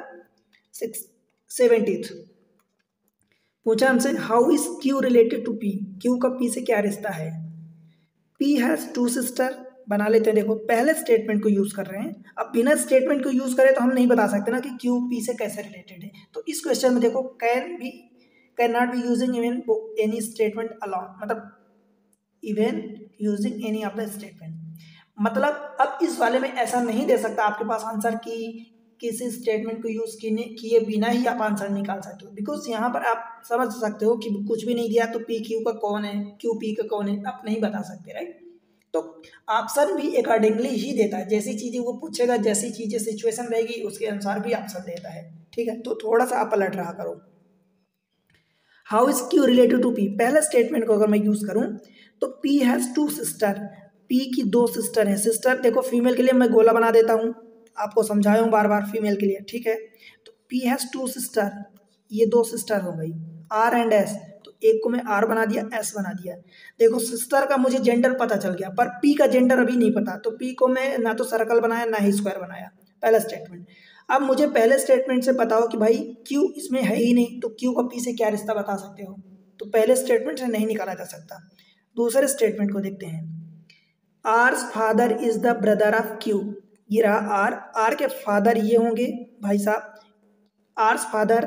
70। पूछा हमसे how is Q related to P, Q का पी से क्या रिश्ता है। पी हैज 2 सिस्टर, बना लेते हैं। देखो पहले स्टेटमेंट को यूज कर रहे हैं, अब बिना स्टेटमेंट को यूज करें तो हम नहीं बता सकते ना कि क्यू पी से कैसे रिलेटेड है। तो इस क्वेश्चन में देखो can not be using even any statement alone, मतलब even using any of the statement, मतलब अब इस वाले में ऐसा नहीं दे सकता आपके पास आंसर की किसी स्टेटमेंट को यूज किए बिना ही आप आंसर निकाल सकते हो। बिकॉज यहाँ पर आप समझ सकते हो कि कुछ भी नहीं दिया तो पी क्यू का कौन है, क्यू पी का कौन है, आप नहीं बता सकते, राइट। तो ऑप्शन भी अकॉर्डिंगली ही देता है, जैसी चीजें वो पूछेगा, जैसी चीजें सिचुएशन रहेगी उसके अनुसार भी ऑप्शन देता है। ठीक है, तो थोड़ा सा आप अलर्ट रहा करो। How is Q related to P, पहले स्टेटमेंट को अगर मैं यूज करूं तो पी हैज 2 सिस्टर, पी की 2 सिस्टर हैं। सिस्टर देखो फीमेल के लिए मैं गोला बना देता हूं, आपको समझाया हूं बार बार फीमेल के लिए। ठीक है, तो पी हैज 2 सिस्टर, ये 2 सिस्टर हो गई आर एंड एस, तो एक को मैं आर बना दिया एस बना दिया। देखो सिस्टर का मुझे जेंडर पता चल गया, पर पी का जेंडर अभी नहीं पता, तो पी को मैं ना तो सर्कल बनाया ना ही स्क्वायर बनाया, पहला स्टेटमेंट। अब मुझे पहले स्टेटमेंट से बताओ कि भाई क्यू इसमें है ही नहीं, तो क्यू का पी से क्या रिश्ता बता सकते हो, तो पहले स्टेटमेंट से नहीं निकाला जा सकता। दूसरे स्टेटमेंट को देखते हैं, R's father is the brother of Q, ये रहा आर, आर के फादर ये होंगे भाई साहब, R's father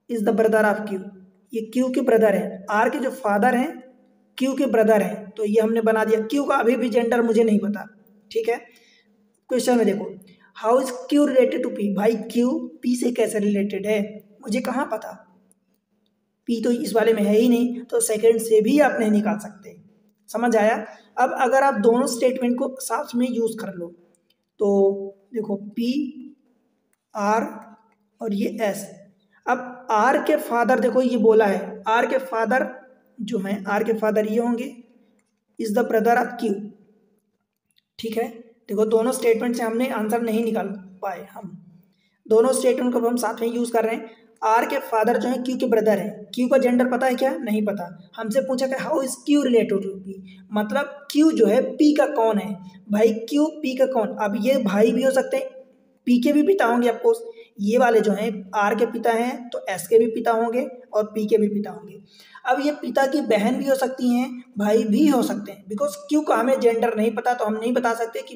is the brother of Q. ये क्यू के ब्रदर है, आर के जो फादर हैं क्यू के ब्रदर हैं, तो ये हमने बना दिया। क्यू का अभी भी जेंडर मुझे नहीं पता, ठीक है। क्वेश्चन में देखो, how is Q related to P. भाई क्यू पी से कैसे रिलेटेड है, मुझे कहाँ पता, पी तो इस वाले में है ही नहीं, तो सेकंड से भी आप नहीं निकाल सकते। समझ आया। अब अगर आप दोनों स्टेटमेंट को साथ में यूज कर लो तो देखो पी आर और ये एस। अब आर के फादर देखो ये बोला है, आर के फादर जो हैं, आर के फादर ये होंगे, is the brother of Q, ठीक है। देखो दोनों स्टेटमेंट से हमने आंसर नहीं निकाल पाए, हम दोनों स्टेटमेंट को हम साथ में यूज कर रहे हैं। आर के फादर जो है क्यू के ब्रदर है, क्यू का जेंडर पता है क्या, नहीं पता। हमसे पूछा कि how is Q related to P, मतलब क्यू जो है पी का कौन है। भाई क्यू पी का कौन, अब ये भाई भी हो सकते हैं, पी के भी पिता होंगे ऑफकोर्स, ये वाले जो हैं आर के पिता हैं तो एस के भी पिता होंगे और पी के भी पिता होंगे। अब ये पिता की बहन भी हो सकती हैं, भाई भी हो सकते हैं, बिकॉज क्यू का हमें जेंडर नहीं पता तो हम नहीं बता सकते कि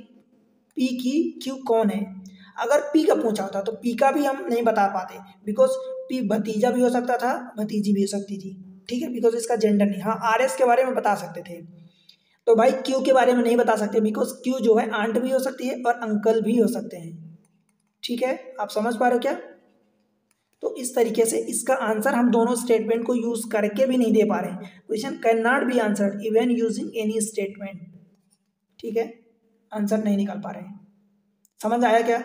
पी की क्यू कौन है। अगर पी का पूछा होता तो पी का भी हम नहीं बता पाते, बिकॉज पी भतीजा भी हो सकता था, भतीजी भी हो सकती थी, ठीक है, बिकॉज इसका जेंडर नहीं। हाँ आर एस के बारे में बता सकते थे, तो भाई क्यू के बारे में नहीं बता सकते, बिकॉज क्यू जो है आंट भी हो सकती है और अंकल भी हो सकते हैं, ठीक है। आप समझ पा रहे हो क्या। तो इस तरीके से इसका आंसर हम दोनों स्टेटमेंट को यूज करके भी नहीं दे पा रहे हैं। Question can not be answered even using any statement, ठीक है, आंसर नहीं निकाल पा रहे हैं। समझ आया क्या,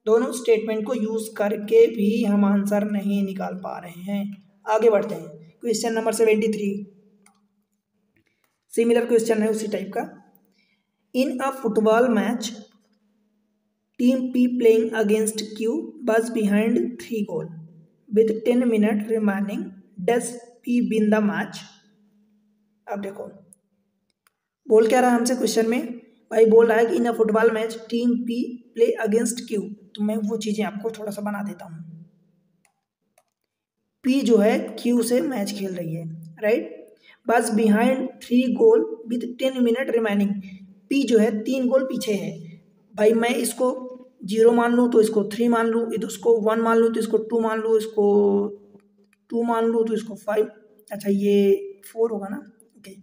दोनों स्टेटमेंट को यूज करके भी हम आंसर नहीं निकाल पा रहे हैं। आगे बढ़ते हैं, क्वेश्चन नंबर 73, सिमिलर क्वेश्चन है उसी टाइप का। In a football match team P playing against Q was behind 3 goal with 10 minutes remaining, does P win the match। अब देखो बोल क्या रहा है हमसे क्वेश्चन में, भाई बोल रहा है कि in a football match team P play against Q. तो मैं वो चीजें आपको थोड़ा सा बना देता हूँ। पी जो है क्यू से मैच खेल रही है, राइट, बस behind 3 goal with 10 minute remaining. P जो है 3 गोल पीछे है। भाई मैं इसको 0 मान लूँ तो इसको 3 मान लूँ, इसको 1 मान लूँ तो इसको 2 मान लूँ, इसको 2 मान लूँ तो इसको 5, अच्छा ये 4 होगा ना, ओके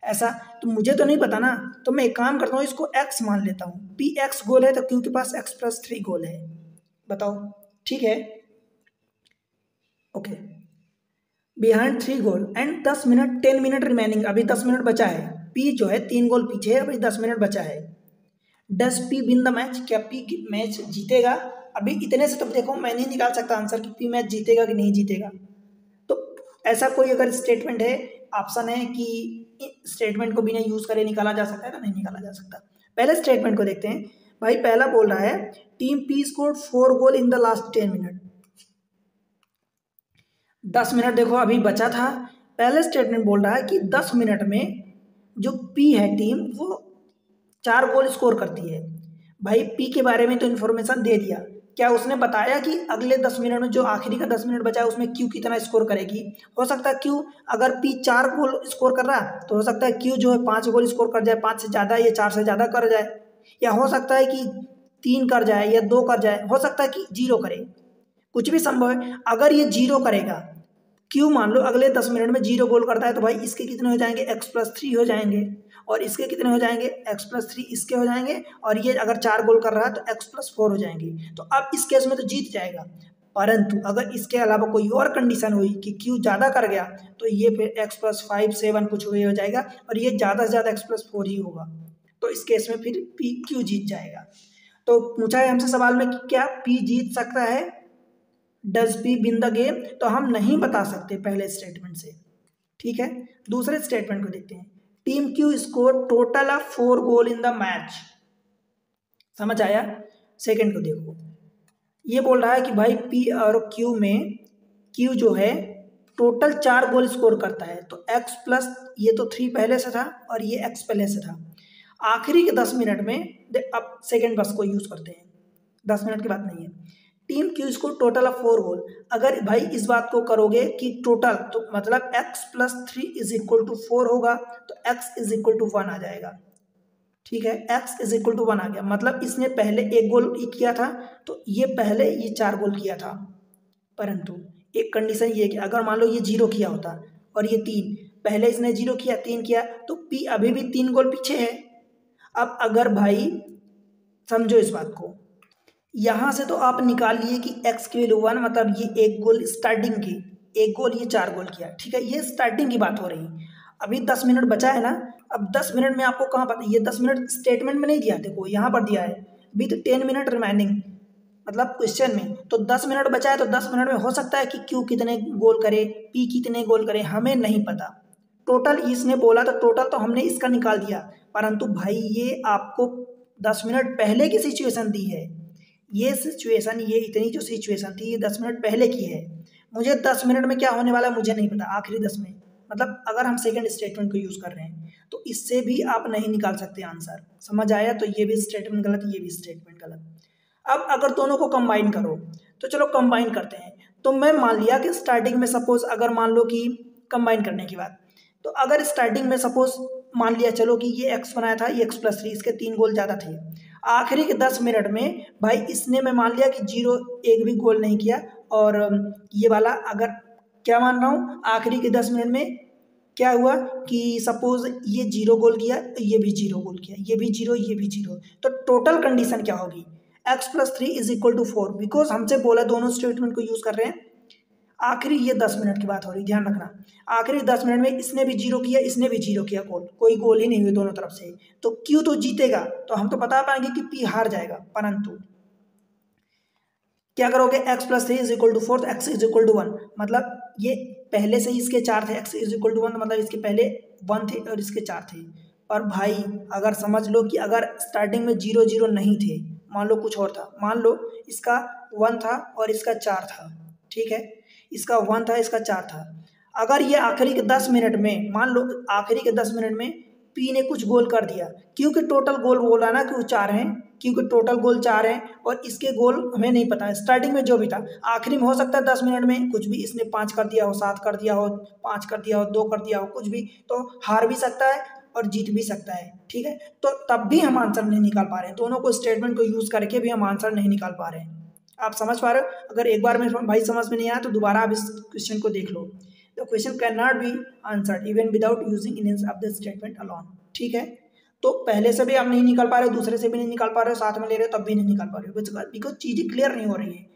ऐसा। तो मुझे तो नहीं पता ना, तो मैं एक काम करता हूँ, इसको x मान लेता हूँ। पी एक्स गोल है तो क्यू के पास x+3 गोल है, बताओ, ठीक है, okay. Behind 3 goal and 10 minute 10 minute remaining, अभी 10 मिनट बचा है। पी जो है 3 गोल पीछे है, अभी 10 मिनट बचा है। डस पी विन द मैच, क्या पी मैच जीतेगा। अभी इतने से तो देखो मैं नहीं निकाल सकता आंसर कि पी मैच जीतेगा कि नहीं जीतेगा। तो ऐसा कोई अगर स्टेटमेंट है, ऑप्शन है कि स्टेटमेंट को बिना यूज करे निकाला जा सकता है तो नहीं निकाला जा सकता। पहले स्टेटमेंट को देखते हैं। भाई पहला बोल रहा है team P scored 4 goal in the last 10 minute. 10 minute देखो अभी बचा था। पहले स्टेटमेंट बोल रहा है कि 10 मिनट में जो पी है टीम वो 4 गोल स्कोर करती है। भाई पी के बारे में तो इन्फॉर्मेशन दे दिया, क्या उसने बताया कि अगले 10 मिनट में जो आखिरी का 10 मिनट बचा है उसमें क्यू कितना स्कोर करेगी। हो सकता है क्यू अगर पी 4 गोल स्कोर कर रहा है तो हो सकता है क्यू जो है 5 गोल स्कोर कर जाए, 5 से ज़्यादा या 4 से ज़्यादा कर जाए, या हो सकता है कि 3 कर जाए या 2 कर जाए, हो सकता है कि 0 करे, कुछ भी संभव है। अगर ये 0 करेगा, क्यू मान लो अगले 10 मिनट में 0 गोल करता है, तो भाई इसके कितने हो जाएंगे, x+3 हो जाएंगे, और इसके कितने हो जाएंगे, x+3 इसके हो जाएंगे, और ये अगर 4 गोल कर रहा है तो x+4 हो जाएंगे। तो अब इस केस में तो जीत जाएगा। परंतु अगर इसके अलावा कोई और कंडीशन हुई कि क्यू ज़्यादा कर गया तो ये फिर x+5 7 कुछ हुए हो जाएगा, और ये ज़्यादा से ज़्यादा x+4 ही होगा। तो इस केस में फिर पी क्यू जीत जाएगा। तो पूछा है हमसे सवाल में कि क्या पी जीत सकता है, does P win the game, तो हम नहीं बता सकते पहले स्टेटमेंट से, ठीक है। दूसरे स्टेटमेंट को देखते हैं। Team Q score total of 4 goal in the match, समझ आया। सेकंड को देखो, ये बोल रहा है कि भाई पी और क्यू में क्यू जो है टोटल 4 गोल स्कोर करता है, तो x प्लस ये तो 3 पहले से था और ये x पहले से था। आखिरी के 10 मिनट में अब सेकेंड बस को यूज करते हैं, 10 मिनट की बात नहीं है। Team Q score total of 4 गोल, अगर भाई इस बात को करोगे कि टोटल, तो मतलब x+3 इज इक्वल टू 4 होगा, तो x इज इक्वल टू 1 आ जाएगा, ठीक है। x इज इक्वल टू 1 आ गया, मतलब इसने पहले 1 गोल किया था, तो ये पहले ये 4 गोल किया था, परंतु एक कंडीशन ये है कि अगर मान लो ये 0 किया होता और ये 3, पहले इसने 0 किया 3 किया तो P अभी भी 3 गोल पीछे है। अब अगर भाई समझो इस बात को, यहाँ से तो आप निकाल लिए कि x की वैल्यू 1, मतलब ये 1 गोल स्टार्टिंग की, 1 गोल ये 4 गोल किया, ठीक है, ये स्टार्टिंग की बात हो रही। अभी 10 मिनट बचा है ना, अब 10 मिनट में आपको कहाँ पता, ये 10 मिनट स्टेटमेंट में नहीं दिया देखो, यहाँ पर दिया है विथ 10 मिनट रिमाइनिंग, मतलब क्वेश्चन में। तो 10 मिनट बचा है तो 10 मिनट में हो सकता है कि Q कितने गोल करे, P कितने गोल करे, हमें नहीं पता। टोटल इसने बोला तो टोटल तो हमने इसका निकाल दिया, परंतु भाई ये आपको 10 मिनट पहले की सिचुएशन दी है। ये सिचुएशन, ये इतनी जो सिचुएशन थी ये 10 मिनट पहले की है। मुझे 10 मिनट में क्या होने वाला है मुझे नहीं पता, आखिरी 10 में, मतलब अगर हम सेकंड स्टेटमेंट को यूज़ कर रहे हैं तो इससे भी आप नहीं निकाल सकते आंसर। समझ आया? तो ये भी स्टेटमेंट गलत, ये भी स्टेटमेंट गलत। अब अगर दोनों को कंबाइन करो तो चलो कंबाइन करते हैं। तो मैं मान लिया कि स्टार्टिंग में सपोज अगर मान लो कि कंबाइन करने की बात, तो अगर स्टार्टिंग में सपोज मान लिया चलो कि ये x बनाया था, ये x+3, इसके 3 गोल ज़्यादा थे। आखिरी के 10 मिनट में भाई इसने मैं मान लिया कि 0 एक भी गोल नहीं किया, और ये वाला अगर क्या मान रहा हूँ, आखिरी के 10 मिनट में क्या हुआ कि सपोज ये 0 गोल किया, ये भी 0 गोल किया, ये भी 0, ये भी 0, तो टोटल कंडीशन क्या होगी, x+3 = 4, बिकॉज हमसे बोला दोनों स्टेटमेंट को यूज कर रहे हैं। आखिरी ये 10 मिनट की बात हो रही, ध्यान रखना, आखिरी 10 मिनट में इसने भी 0 किया, इसने भी 0 किया, गोल कोई गोल ही नहीं हुए दोनों तरफ से, तो Q तो जीतेगा, तो हम तो बता पाएंगे कि P हार जाएगा। परंतु क्या करोगे, x+3 = 4, तो x = 1, मतलब ये पहले से ही इसके 4 थे, x = 1, तो मतलब इसके पहले 1 थे और इसके 4 थे। और भाई अगर समझ लो कि अगर स्टार्टिंग में 0 0 नहीं थे, मान लो कुछ और था, मान लो इसका 1 था और इसका 4 था, ठीक है, इसका 1 था इसका 4 था, अगर ये आखिरी के 10 मिनट में, मान लो आखिरी के 10 मिनट में P ने कुछ गोल कर दिया, क्योंकि टोटल गोल बोला ना कि वो 4 हैं, क्योंकि टोटल गोल 4 हैं और इसके गोल हमें नहीं पता है, स्टार्टिंग में जो भी था, आखिरी में हो सकता है 10 मिनट में कुछ भी इसने 5 कर दिया हो, 7 कर दिया हो, 5 कर दिया हो, 2 कर दिया हो, कुछ भी, तो हार भी सकता है और जीत भी सकता है, ठीक है। तो तब भी हम आंसर नहीं निकाल पा रहे हैं, दोनों को स्टेटमेंट को यूज करके भी हम आंसर नहीं निकाल पा रहे हैं। आप समझ पा रहे हो? अगर एक बार में भाई समझ में नहीं आया तो दोबारा आप इस क्वेश्चन को देख लो। The question can not be answered even without using any of the statement alone, ठीक है। तो पहले से भी आप नहीं निकाल पा रहे हो, दूसरे से भी नहीं निकाल पा रहे हो, साथ में ले रहे हो तब भी नहीं निकाल पा रहे हो, बिकॉज चीज़ें क्लियर नहीं हो रही है।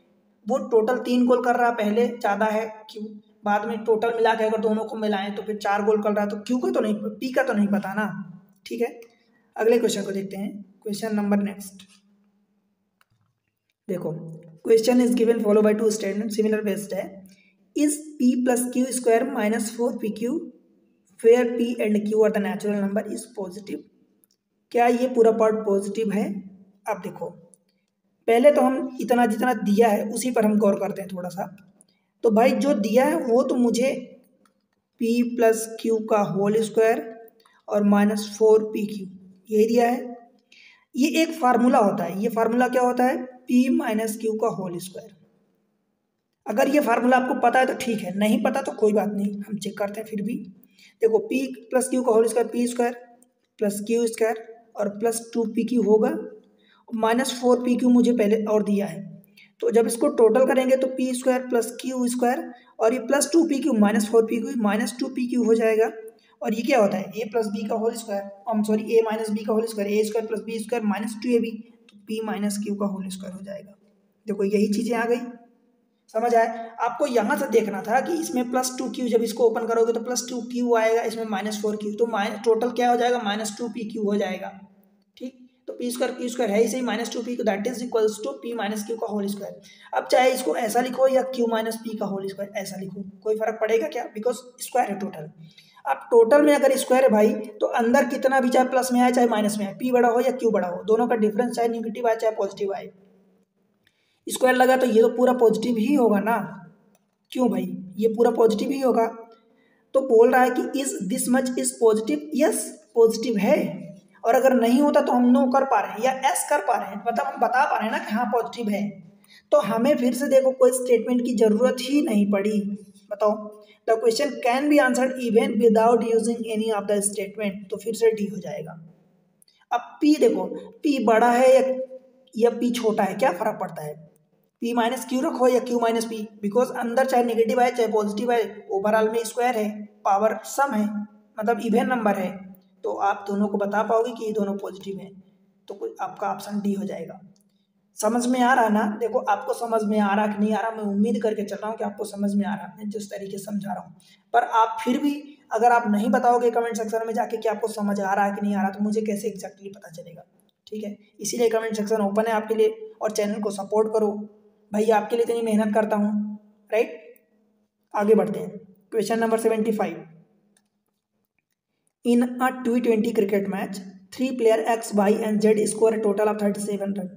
वो टोटल 3 गोल कर रहा है, पहले ज़्यादा है क्यों, बाद में टोटल मिला के अगर दोनों को मिलाएं तो फिर 4 गोल कर रहा है, तो क्यों का तो नहीं, P का तो नहीं पता ना, ठीक है। अगले क्वेश्चन को देखते हैं, क्वेश्चन नंबर नेक्स्ट देखो, question is given follow by 2 statement similar based है। Is P+Q² -4PQ where P and Q are the natural number is positive. क्या ये पूरा पार्ट पॉजिटिव है? अब देखो, पहले तो हम इतना जितना दिया है उसी पर हम गौर करते हैं थोड़ा सा। तो भाई जो दिया है वो तो मुझे P+Q का होल स्क्वायर और -4PQ यही दिया है। ये एक फार्मूला होता है, ये फार्मूला क्या होता है, P-Q का होल स्क्वायर। अगर ये फार्मूला आपको पता है तो ठीक है, नहीं पता तो कोई बात नहीं, हम चेक करते हैं फिर भी। देखो P+Q का होल स्क्वायर P² + Q² और +2PQ होगा, -4PQ मुझे पहले और दिया है, तो जब इसको टोटल करेंगे तो P² + Q² और ये +2PQ -4PQ -2PQ हो जाएगा। और ये क्या होता है, A + B का होल स्क्वायर, A - B का whole square, A² + B² -2AB, तो P - Q का होल स्क्वायर हो जाएगा। देखो यही चीज़ें आ गई, समझ आए? आपको यहाँ से देखना था कि इसमें +2Q, जब इसको ओपन करोगे तो +2Q आएगा, इसमें -4Q, तो टोटल क्या हो जाएगा, -2PQ हो जाएगा, ठीक। तो P² Q² है ही सही, -2PQ that is equals to P - Q का होल स्क्वायर। अब चाहे इसको ऐसा लिखो या Q - P का होल स्क्वायर ऐसा लिखो, कोई फर्क पड़ेगा क्या, बिकॉज स्क्वायर है टोटल। अब टोटल में अगर स्क्वायर है भाई तो अंदर कितना भी, चाहे प्लस में आए चाहे माइनस में आए, P बड़ा हो या Q बड़ा हो, दोनों का डिफरेंस चाहे निगेटिव आए चाहे पॉजिटिव आए, स्क्वायर लगा तो ये तो पूरा पॉजिटिव ही होगा ना, क्यों भाई, ये पूरा पॉजिटिव ही होगा। तो बोल रहा है कि is this much is positive, yes positive है। और अगर नहीं होता तो हम नो कर पा रहे हैं या एस कर पा रहे हैं, मतलब हम बता पा रहे हैं ना कि हाँ पॉजिटिव है, तो हमें फिर से देखो कोई स्टेटमेंट की जरूरत ही नहीं पड़ी। बताओ, the question can be answered even without using any of the statement, तो फिर से डी हो जाएगा। अब P देखो, P बड़ा है या P छोटा है, क्या फर्क पड़ता है, पी माइनस क्यू रखो या क्यू माइनस पी, बिकॉज अंदर चाहे नेगेटिव आए चाहे पॉजिटिव आए ओवरऑल में स्क्वायर है, पावर सम है, मतलब इवन नंबर है, तो आप दोनों को बता पाओगे कि ये दोनों पॉजिटिव हैं, तो कोई आपका ऑप्शन डी हो जाएगा। समझ में आ रहा है ना? देखो आपको समझ में आ रहा कि नहीं आ रहा, मैं उम्मीद करके चल रहा हूँ कि आपको समझ में आ रहा है जिस तरीके से समझा रहा हूँ, पर आप फिर भी अगर आप नहीं बताओगे कमेंट सेक्शन में जाके कि आपको समझ आ रहा है कि नहीं आ रहा, तो मुझे कैसे एग्जैक्टली पता चलेगा? ठीक है, इसीलिए कमेंट सेक्शन ओपन है आपके लिए, और चैनल को सपोर्ट करो भाई, आपके लिए इतनी मेहनत करता हूँ, राइट। आगे बढ़ते हैं, question number 75। In a T20 cricket match 3 player X, Y and Z score a total of 37 run,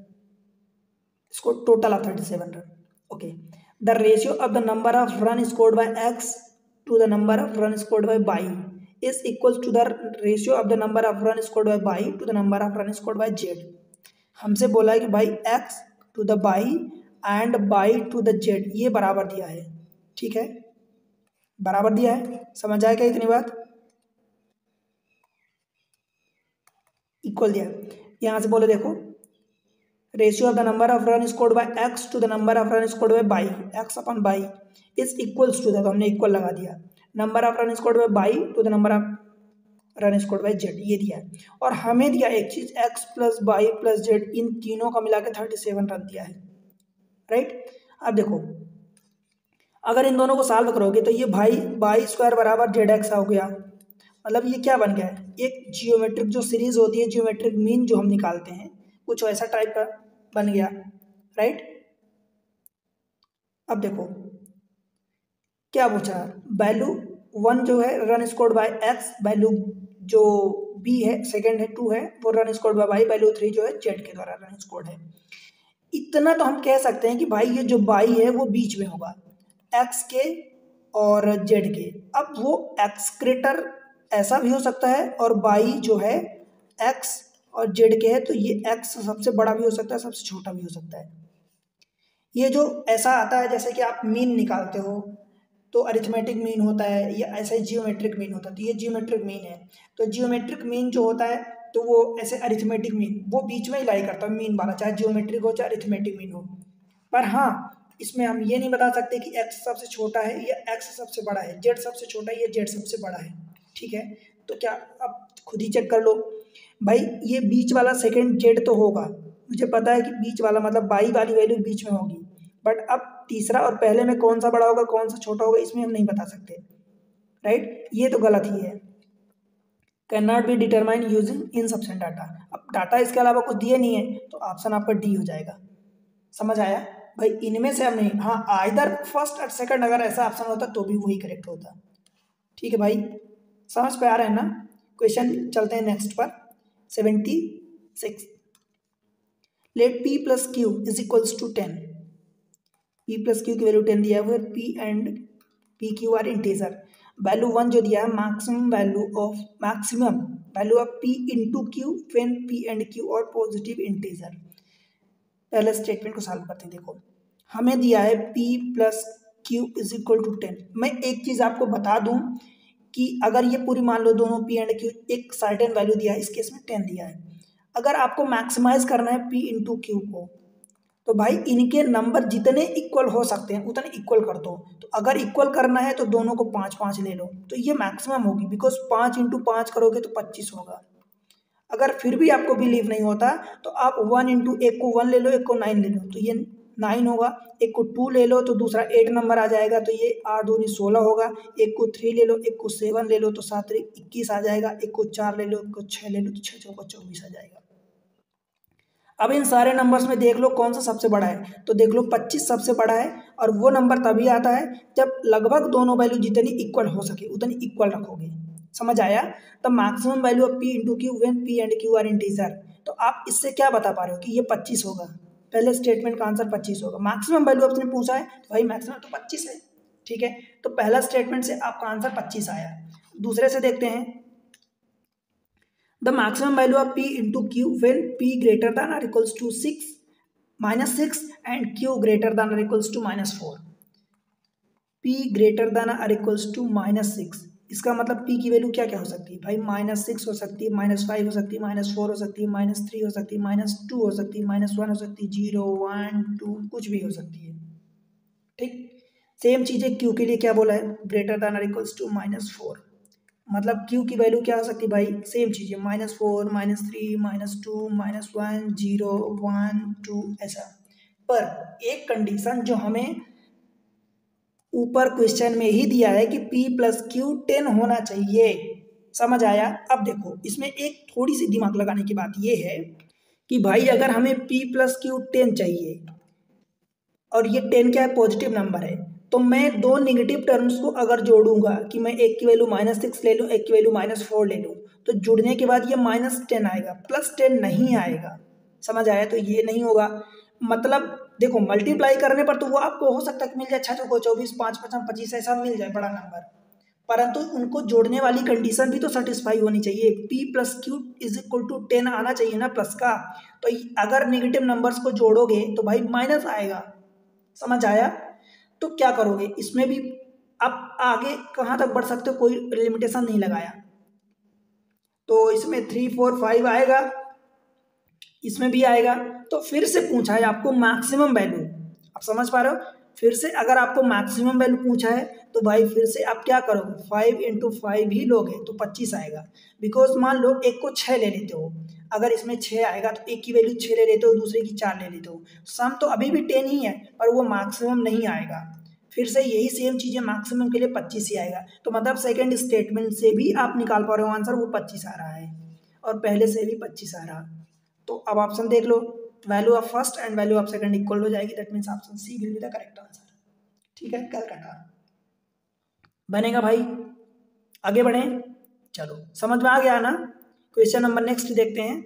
score total of 37 run. Okay, the ratio of the number of run scored by X to the number of run scored by Y is equals to the ratio of the number of run scored by Y to the number of run scored by Z। हमसे बोला है कि भाई X to the Y and Y to the Z ये बराबर दिया है, ठीक है, बराबर दिया है, समझ आया क्या इतनी बात? इक्वल दिया है, यहाँ से बोले देखो ratio of the number of run scored by X to the number of run scored by Y, X upon Y is equals to the, तो हमने इक्वल लगा दिया, number of run scored by Y to the number of run scored by Z, ये दिया है। और हमें दिया एक चीज X plus Y plus Z, इन तीनों का मिला के 37 रन दिया है, राइट। अब देखो अगर इन दोनों को सॉल्व करोगे तो ये भाई बाई स्क्वायर बराबर जेड एक्स हो गया, मतलब ये क्या बन गया है, एक जियोमेट्रिक जो सीरीज होती है, जियोमेट्रिक मीन जो हम निकालते हैं, कुछ वैसा टाइप का बन गया, राइट। अब देखो क्या पूछा, वैल्यू 1 जो है run scored by X, value जो बी है सेकंड है 2 है वो run scored by Y, value 3 जो है जेड के द्वारा रन स्कोर्ड है। इतना तो हम कह सकते हैं कि भाई ये जो बाई है वो बीच में होगा एक्स के और जेड के। अब वो एक्स ग्रेटर ऐसा भी हो सकता है और बाई जो है एक्स और जेड के है, तो ये एक्स सबसे बड़ा भी हो सकता है, सबसे छोटा भी हो सकता है। ये जो ऐसा आता है जैसे कि आप मीन निकालते हो तो अरिथमेटिक मीन होता है या ऐसे जियोमेट्रिक मीन होता है, तो ये जियोमेट्रिक मीन है। तो जियोमेट्रिक मीन जो होता है तो वो ऐसे अरिथमेटिक मीन वो बीच में ही लाई करता है मीन वाला, चाहे जियोमेट्रिक हो चाहे अरिथमेटिक मीन हो। पर हाँ इसमें हम ये नहीं बता सकते कि एक्स सबसे छोटा है या एक्स सबसे बड़ा है, जेड सबसे छोटा है या जेड सबसे बड़ा है, ठीक है। तो क्या अब खुद ही चेक कर लो भाई, ये बीच वाला सेकंड जेड तो होगा, मुझे पता है कि बीच वाला मतलब बाई वाली वैल्यू बीच में होगी, बट अब तीसरा और पहले में कौन सा बड़ा होगा कौन सा छोटा होगा इसमें हम नहीं बता सकते, राइट। ये तो गलत ही है, can not be determine using insufficient data. अब डाटा इसके अलावा कुछ दिए नहीं है तो ऑप्शन आपका डी हो जाएगा। समझ आया भाई, इनमें से हम नहीं, हाँ आइदर फर्स्ट और सेकंड अगर ऐसा ऑप्शन होता तो भी वही करेक्ट होता, ठीक है भाई, समझ पे आ रहा है ना। क्वेश्चन चलते हैं नेक्स्ट पर 76। Let P plus Q is equals to 10, P plus Q की वैल्यू 10 दिया हुआ है, P and P Q are integer, value 1 जो दिया है maximum value of P into Q when P and Q और पॉजिटिव इंटीजर। पहले स्टेटमेंट को सॉल्व करते हैं। देखो हमें दिया है p plus Q is equal to 10। मैं एक चीज़ आपको बता दूं कि अगर ये पूरी मान लो दोनों p एंड q एक सर्टेन वैल्यू दिया है, इस केस में 10 दिया है, अगर आपको मैक्सिमाइज करना है p इंटू क्यू को तो भाई इनके नंबर जितने इक्वल हो सकते हैं उतने इक्वल कर दो। तो अगर इक्वल करना है तो दोनों को 5-5 ले लो, तो ये मैक्सिमम होगी, बिकॉज 5 इंटू 5 करोगे तो 25 होगा। अगर फिर भी आपको बिलीव नहीं होता तो आप 1 इंटू एक को 1 ले लो, एक को 9 ले लो, तो ये 9 होगा, एक को 2 ले लो तो दूसरा 8 नंबर आ जाएगा, तो ये 8 दूनी 16 होगा, एक को 3 ले लो, एक को 7 ले लो तो 7 21 आ जाएगा, एक को 4 ले लो, एक को 6 ले लो तो 6 चौका 24 आ जाएगा। अब इन सारे नंबर्स में देख लो कौन सा सबसे बड़ा है, तो देख लो 25 सबसे बड़ा है, और वो नंबर तभी आता है जब लगभग दोनों वैल्यू जितनी इक्वल हो सके उतनी इक्वल रखोगे। समझ आया? The maximum value of P into Q when P and Q are integer. तो आप इससे क्या बता पा रहे हो कि ये 25 होगा, पहले स्टेटमेंट का आंसर 25 होगा। मैक्सिमम वैल्यू आपने पूछा है तो भाई मैक्सिमम तो 25 है, ठीक है, तो पहला स्टेटमेंट से आपका आंसर 25 आया। दूसरे से देखते हैं, the maximum value of p into q when p greater than or equals to 6 -6 and q greater than or equals to -4, p greater than or equals to -6 इसका मतलब पी की वैल्यू क्या क्या हो सकती है भाई, -6 हो सकती है, -5 हो सकती है, -4 हो सकती है, -3 हो सकती है, -2 हो सकती है, -1 हो सकती है, 0 1 2 कुछ भी हो सकती है। ठीक, सेम चीज़ें क्यू के लिए क्या बोला है, ग्रेटर दैन और इक्वल्स टू -4, मतलब क्यू की वैल्यू क्या हो सकती है भाई, सेम चीज़ें -4 -3 -2 -1 0 1 2 ऐसा। पर एक कंडीशन जो हमें ऊपर क्वेश्चन में ही दिया है कि P प्लस क्यू 10 होना चाहिए, समझ आया। अब देखो इसमें एक थोड़ी सी दिमाग लगाने की बात यह है कि भाई अगर हमें P प्लस क्यू 10 चाहिए और ये 10 क्या है, पॉजिटिव नंबर है, तो मैं दो निगेटिव टर्म्स को अगर जोड़ूंगा कि मैं एक की वैल्यू -6 ले लूँ, एक की वैल्यू -4 ले लूँ, तो जुड़ने के बाद ये -10 आएगा, +10 नहीं आएगा, समझ आया। तो ये नहीं होगा, मतलब देखो मल्टीप्लाई करने पर तो वो आपको हो सकता है कि मिल जाए 6 चौको 24 5 5 25 ऐसा मिल जाए बड़ा नंबर, परंतु उनको जोड़ने वाली कंडीशन भी तो सेटिस्फाई होनी चाहिए, P plus Q is equal to 10 आना चाहिए ना प्लस का। तो अगर निगेटिव नंबर्स को जोड़ोगे तो भाई माइनस आएगा, समझ आया। तो क्या करोगे इसमें भी, आप आगे कहाँ तक बढ़ सकते हो, कोई लिमिटेशन नहीं लगाया, तो इसमें 3 4 5 आएगा, इसमें भी आएगा। तो फिर से पूछा है आपको मैक्सिमम वैल्यू, आप समझ पा रहे हो, फिर से अगर आपको मैक्सिमम वैल्यू पूछा है तो भाई फिर से आप क्या करोगे, 5 × 5 ही लोगे तो 25 आएगा। बिकॉज मान लो एक को 6 ले लेते हो, अगर इसमें 6 आएगा तो एक की वैल्यू 6 ले लेते हो, दूसरे की 4 ले लेते हो, सम तो अभी भी 10 ही है पर वो मैक्सिमम नहीं आएगा। फिर से यही सेम चीज़ें मैक्सिमम के लिए 25 ही आएगा। तो मतलब सेकंड स्टेटमेंट से भी आप निकाल पा रहे हो आंसर, वो 25 आ रहा है और पहले से भी 25 आ रहा। तो अब ऑप्शन देख लो, value of first and value of second equal हो जाएगी, that means option C will be the correct answer. ठीक है, कलकत्ता बनेगा भाई। आगे बढ़े, चलो समझ में आ गया ना। क्वेश्चन नंबर नेक्स्ट देखते हैं।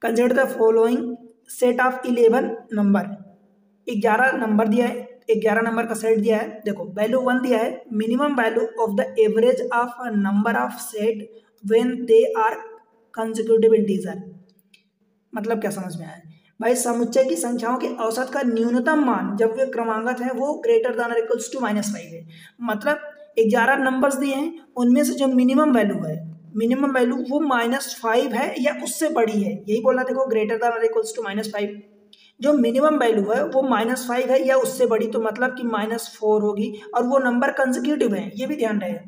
Consider the following set of 11 number, 11 number दिया है, 11 नंबर का सेट दिया है। देखो वैल्यू 1 दिया है, minimum value of the average of a number of set when they are consecutive integer. मतलब क्या समझ में आया भाई, समुच्चय की संख्याओं के औसत का न्यूनतम मान जब वे क्रमांगत है वो ग्रेटर देन और इक्वल्स टू -5 है। मतलब 11 नंबर्स दिए हैं, उनमें से जो मिनिमम वैल्यू है, मिनिमम वैल्यू वो -5 है या उससे बड़ी है, यही बोला। देखो ग्रेटर देन और इक्वल्स टू -5, जो मिनिमम वैल्यू है वो -5 है या उससे बड़ी, तो मतलब कि -4 होगी, और वो नंबर कंसेक्यूटिव है, ये भी ध्यान रहे।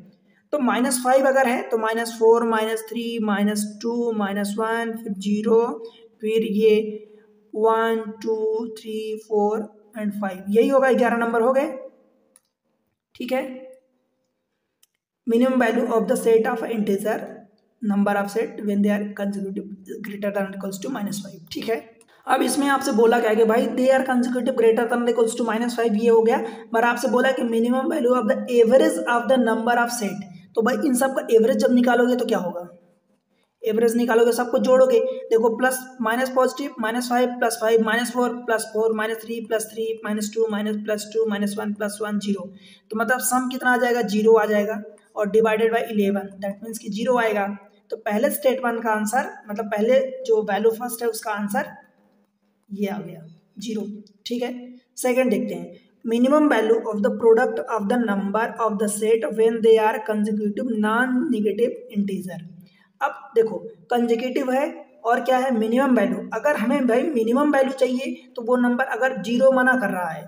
तो -5 अगर है तो -4 -3 -2 -1 फिर 0 फिर ये 1 2 3 4 एंड 5, यही होगा, 11 नंबर हो गए। ठीक है, minimum value of the set of integer number of set when they are consecutive greater than equals to -5। ठीक है, अब इसमें आपसे बोला क्या है कि भाई they are consecutive greater than equals to -5, ये हो गया। पर आपसे बोला कि minimum value of the average of the number of set, तो भाई इन सब का एवरेज जब निकालोगे तो क्या होगा, एवरेज निकालोगे, सबको जोड़ोगे। देखो प्लस माइनस पॉजिटिव -5 + 5 -4 + 4 -3 + 3 -2 +2 -1 +1 0, तो मतलब सम कितना आ जाएगा, 0 आ जाएगा, और डिवाइडेड बाय 11, दैट मीन्स कि 0 आएगा। तो पहले स्टेटमेंट का आंसर, मतलब पहले जो वैल्यू फर्स्ट है उसका आंसर ये आ गया 0। ठीक है, सेकंड देखते हैं, minimum value of the product of the number of the set when they are consecutive non negative integer. अब देखो कंसेक्यूटिव है और क्या है, मिनिमम वैल्यू। अगर हमें भाई मिनिमम वैल्यू चाहिए तो वो नंबर अगर 0 मना कर रहा है,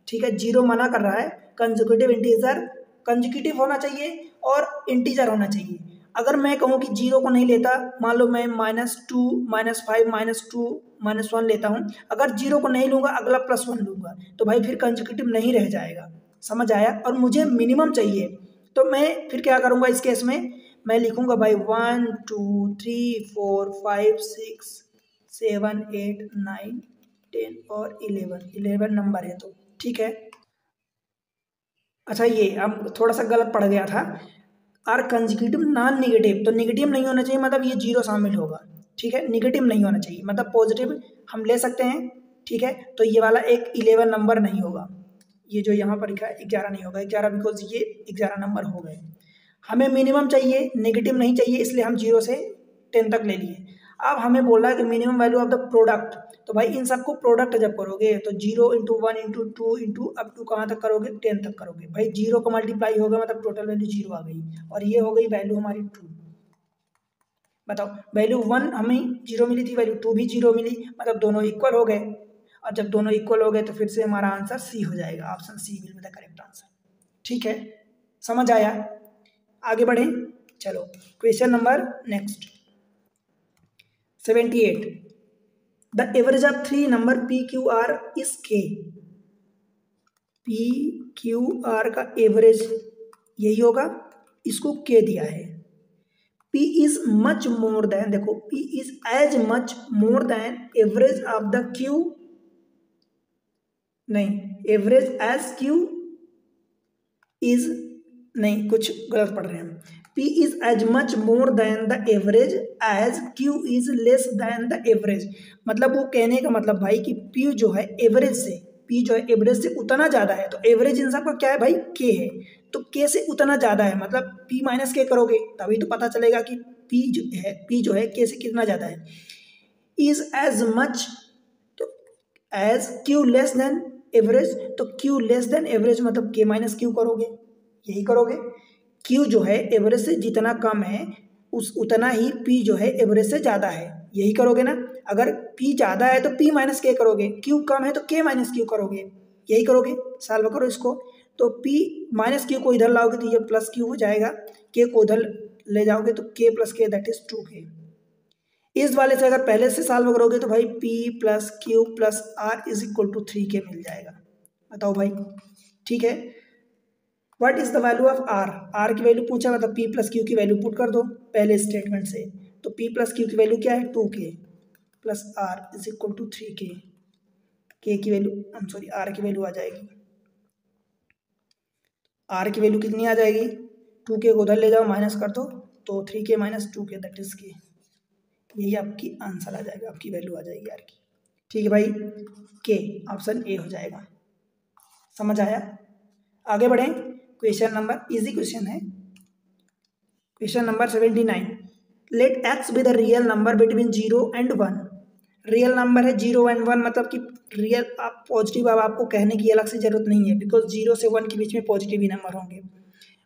ठीक है 0 मना कर रहा है, कंसेक्यूटिव इंटीजर कंसेक्यूटिव होना चाहिए और इंटीजर होना चाहिए। अगर मैं कहूँ कि 0 को नहीं लेता, मान लो मैं -2 -5 -2 -1 लेता हूँ, अगर 0 को नहीं लूँगा, अगला +1 लूँगा, तो भाई फिर कंसेक्यूटिव नहीं रह जाएगा, समझ आया। और मुझे मिनिमम चाहिए, तो मैं फिर क्या करूँगा इस केस में, मैं लिखूँगा भाई 1 2 3 4 5 6 7 8 9 10 और 11 नंबर है तो। ठीक है, अच्छा ये अब थोड़ा सा गलत पड़ गया था, आर कंसेक्यूटिव नॉन निगेटिव, तो निगेटिव नहीं होना चाहिए, मतलब ये 0 शामिल होगा। ठीक है, निगेटिव नहीं होना चाहिए, मतलब पॉजिटिव हम ले सकते हैं। ठीक है, तो ये वाला एक 11 नंबर नहीं होगा, ये जो यहाँ पर लिखा है 11 नहीं होगा, 11 बिकॉज ये 11 नंबर हो गए। हमें मिनिमम चाहिए, नेगेटिव नहीं चाहिए, इसलिए हम 0 से 10 तक ले लिए। अब हमें बोला है कि minimum value of the product, तो भाई इन सबको प्रोडक्ट जब करोगे तो 0 into 1 into 2 into up to कहाँ तक करोगे 10 तक करोगे। भाई 0 का मल्टीप्लाई होगा मतलब टोटल वैल्यू 0 आ गई, और ये हो गई वैल्यू हमारी 2। बताओ वैल्यू 1 हमें 0 मिली थी, वैल्यू 2 भी 0 मिली, मतलब दोनों इक्वल हो गए। और जब दोनों इक्वल हो गए तो फिर से हमारा आंसर सी हो जाएगा, option C will be the correct answer. ठीक है, समझ आया? आगे बढ़े, चलो question number next 78। The average of 3 number P Q R is K. P Q R का एवरेज यही होगा, इसको के दिया है। P is much more than, देखो P is as much more than average of the Q, नहीं एवरेज as Q is, नहीं कुछ गलत पढ़ रहे हैं। P is as much more than the average as Q is less than the average. मतलब वो कहने का मतलब भाई कि P जो है एवरेज से, P जो है एवरेज से उतना ज़्यादा है, तो एवरेज इन सब का क्या है भाई K है, तो K से उतना ज़्यादा है, मतलब P माइनस K करोगे तभी तो पता चलेगा कि P जो है K से कितना ज़्यादा है। इज एज मच, तो as Q less than average, तो Q लेस देन एवरेज मतलब K माइनस Q करोगे, यही करोगे। Q जो है एवरेज से जितना कम है उस उतना ही P जो है एवरेज से ज़्यादा है, यही करोगे ना। अगर P ज़्यादा है तो P माइनस K करोगे, Q कम है तो K माइनस Q करोगे, यही करोगे। सॉल्व करो इसको, तो P माइनस Q को इधर लाओगे तो ये प्लस Q हो जाएगा, K को उधर ले जाओगे तो K plus K that is 2K। इस वाले से अगर पहले से सॉल्व करोगे तो भाई P plus Q plus R is equal to 3K मिल जाएगा। बताओ भाई, ठीक है। What is the value of R, R की वैल्यू पूछा मतलब P प्लस Q की वैल्यू पुट कर दो पहले स्टेटमेंट से, तो P प्लस Q की वैल्यू क्या है 2K plus R is equal to 3K। K की वैल्यू सॉरी R की वैल्यू आ जाएगी, R की वैल्यू कितनी आ जाएगी 2K को उधर ले जाओ माइनस कर दो, तो 3K minus 2K that is K, यही आपकी आंसर आ जाएगा, आपकी वैल्यू आ जाएगी R की। ठीक है भाई, K ऑप्शन ए हो जाएगा। समझ आया? आगे बढ़ें, क्वेश्चन नंबर इजी क्वेश्चन है, question number 79। Let X be the real number between 0 and 1। Real number है 0 एंड 1, मतलब कि रियल आप पॉजिटिव, अब आपको कहने की अलग से जरूरत नहीं है, बिकॉज 0 से 1 के बीच में पॉजिटिव ही नंबर होंगे।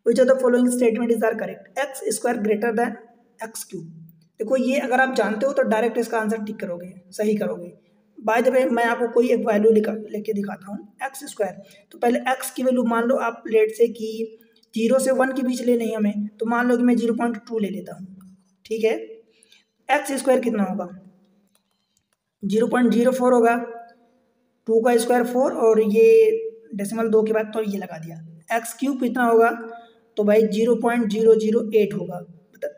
Which of the following statement is are correct, X square greater than X cube. देखो ये अगर आप जानते हो तो डायरेक्ट इसका आंसर टिक करोगे, सही करोगे। बाय द वे मैं आपको कोई एक वैल्यू लेके दिखाता हूँ, एक्स स्क्वायर, तो पहले एक्स की वैल्यू मान लो आप लेट से कि 0 से 1 के बीच लेनी है हमें, तो मान लो कि मैं 0.2 ले लेता हूँ, ठीक है। एक्स स्क्वायर कितना होगा 0.04 होगा, 2 का स्क्वायर 4 और ये डेसिमल 2 के बाद तो ये लगा दिया। एक्स क्यूब कितना होगा, तो भाई 0.008 होगा, मतलब